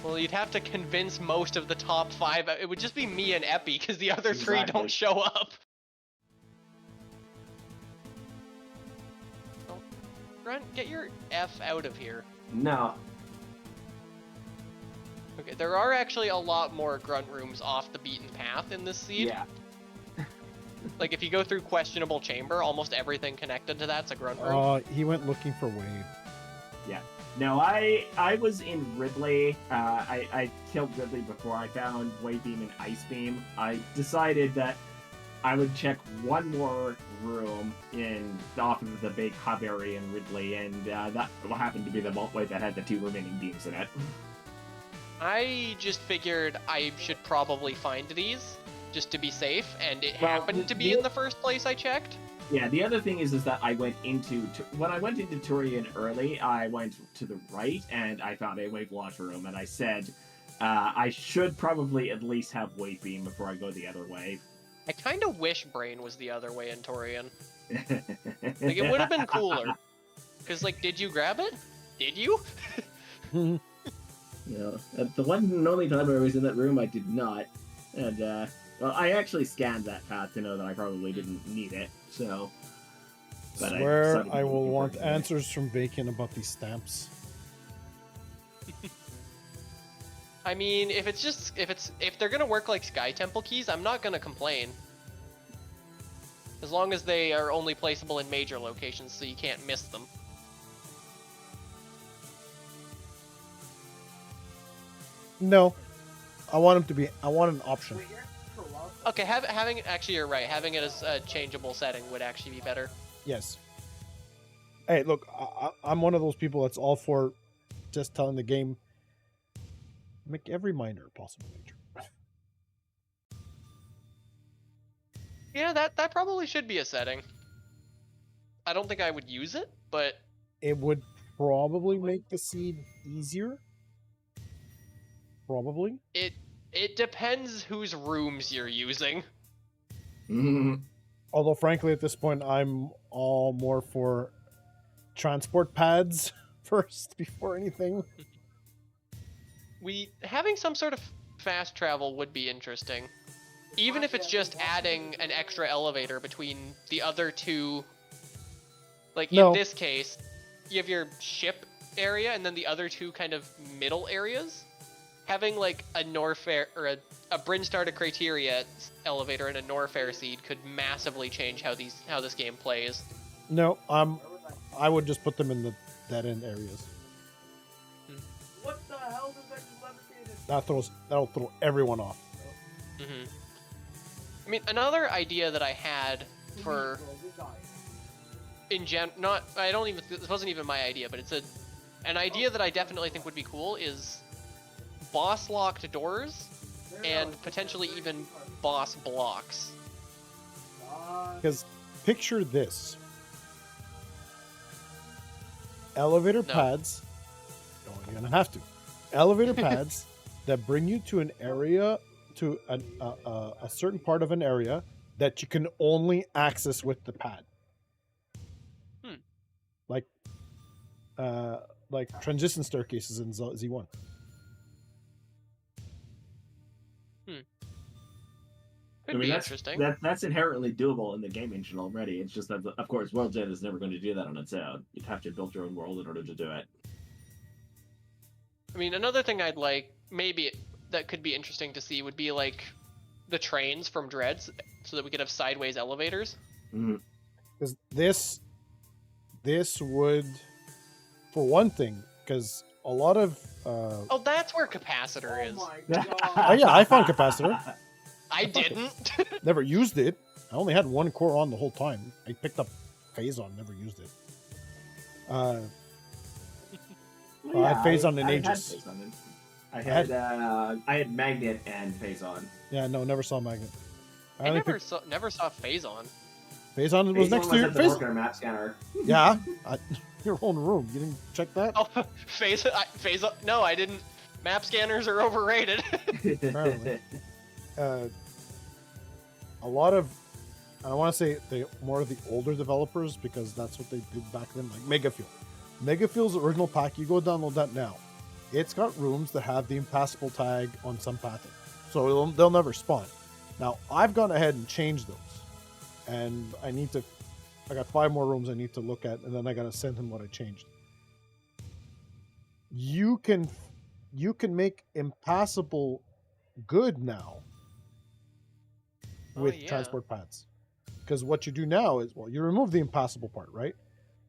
Well, you'd have to convince most of the top 5. It would just be me and Epi, because the other 3 don't show up. Oh, Grunt, get your F out of here. No. Okay, there are actually a lot more grunt rooms off the beaten path in this seed. Yeah. Like, if you go through Questionable Chamber, almost everything connected to that's a grunt room. He went looking for Wade. Yeah. No, I was in Ridley. I killed Ridley before I found Wave Beam and Ice Beam. I decided that I would check one more room off of the big hub area in Ridley, and that happened to be the Multway that had the 2 remaining beams in it. I just figured I should probably find these, just to be safe, and it happened to be in the first place I checked. Yeah, the other thing is that I went when I went into Turian early, I went to the right, and I found a Wave Launch room, and I said, I should probably at least have Wave Beam before I go the other way. I kind of wish Brain was the other way in Turian. Like, it would have been cooler. Because, like, did you grab it? Did you? No, the one and only time I was in that room, I did not. And, well, I actually scanned that path to know that I probably didn't need it, so... But Swear I will want answers from Vacant about these stamps. I mean, if they're gonna work like Sky Temple keys, I'm not gonna complain. As long as they are only placeable in major locations, so you can't miss them. No, I want him to be. I want an option. Okay, having actually you're right. Having it as a changeable setting would actually be better. Yes. Hey, look, I'm one of those people that's all for just telling the game make every minor possible major. Yeah, that probably should be a setting. I don't think I would use it, but it would probably make the seed easier. Probably. It depends whose rooms you're using. Although, frankly, at this point, I'm all more for transport pads first before anything. Having some sort of fast travel would be interesting. Even if it's just adding an extra elevator between the other 2. Like, in this case, you have your ship area and then the other 2 kind of middle areas. Having, like, a Norfair, or a Brinstar to Criteria elevator and a Norfair seed could massively change how this game plays. No, I would just put them in the dead-end areas. What the hell does that levitate? That'll throw everyone off. Mm-hmm. I mean, another idea that I had for this wasn't even my idea, but it's an idea that I definitely think would be cool is boss locked doors and potentially even boss blocks. Because picture this. Elevator pads. Oh, you're gonna have to. Elevator pads that bring you to an area, to a certain part of an area that you can only access with the pad. Like transition staircases in Z1. Could be interesting. That's inherently doable in the game engine already. It's just that, of course, WorldGen is never going to do that on its own. You'd have to build your own world in order to do it. I mean, another thing I'd like, that could be interesting to see would be like the trains from Dreads, so that we could have sideways elevators. Because this would, for one thing, because a lot of oh, that's where capacitor is. Oh yeah, I found capacitor. I didn't. Never used it. I only had one core on the whole time. I picked up Phazon, never used it. I had Phazon in Aegis. I had Magnet and Phazon. Yeah, no, never saw Magnet. I never saw Phazon. Phazon was next to the Phazon map scanner. Yeah, your own room. You didn't check that? Oh, no, I didn't. Map scanners are overrated. Apparently. A lot of, and I want to say more of the older developers, because that's what they did back then, like Megafuel. Megafuel's original pack, you go download that now. It's got rooms that have the impassable tag on some pathing. So they'll never spawn. Now, I've gone ahead and changed those. And I got 5 more rooms I need to look at, and then I got to send him what I changed. You can make impassable good now with transport paths. Because what you do now is, well, you remove the impassable part, right?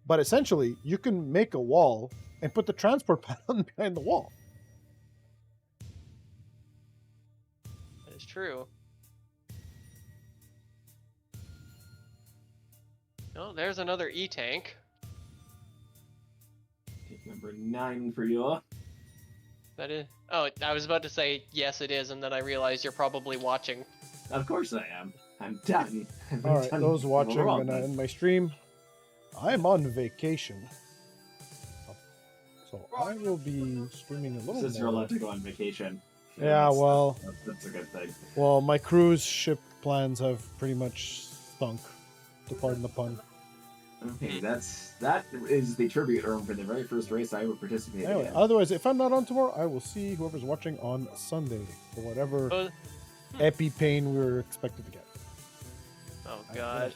But essentially, you can make a wall and put the transport path behind the wall. That is true. Oh, there's another E-tank. Number 9 for you. That is. Oh, I was about to say yes, it is, and then I realized you're probably watching. Of course I am. I'm done. All right, those watching, I'm gonna end my stream. I'm on vacation, so I will be streaming a little Since more. you're allowed to go on vacation. Yeah, well, that's a good thing. Well, my cruise ship plans have pretty much stunk, to pardon the pun. Okay, that is the tribute room for the very first race I ever participated Anyway, in. otherwise, if I'm not on tomorrow, I will see whoever's watching on Sunday for whatever epi pain we were expected to get. Oh God.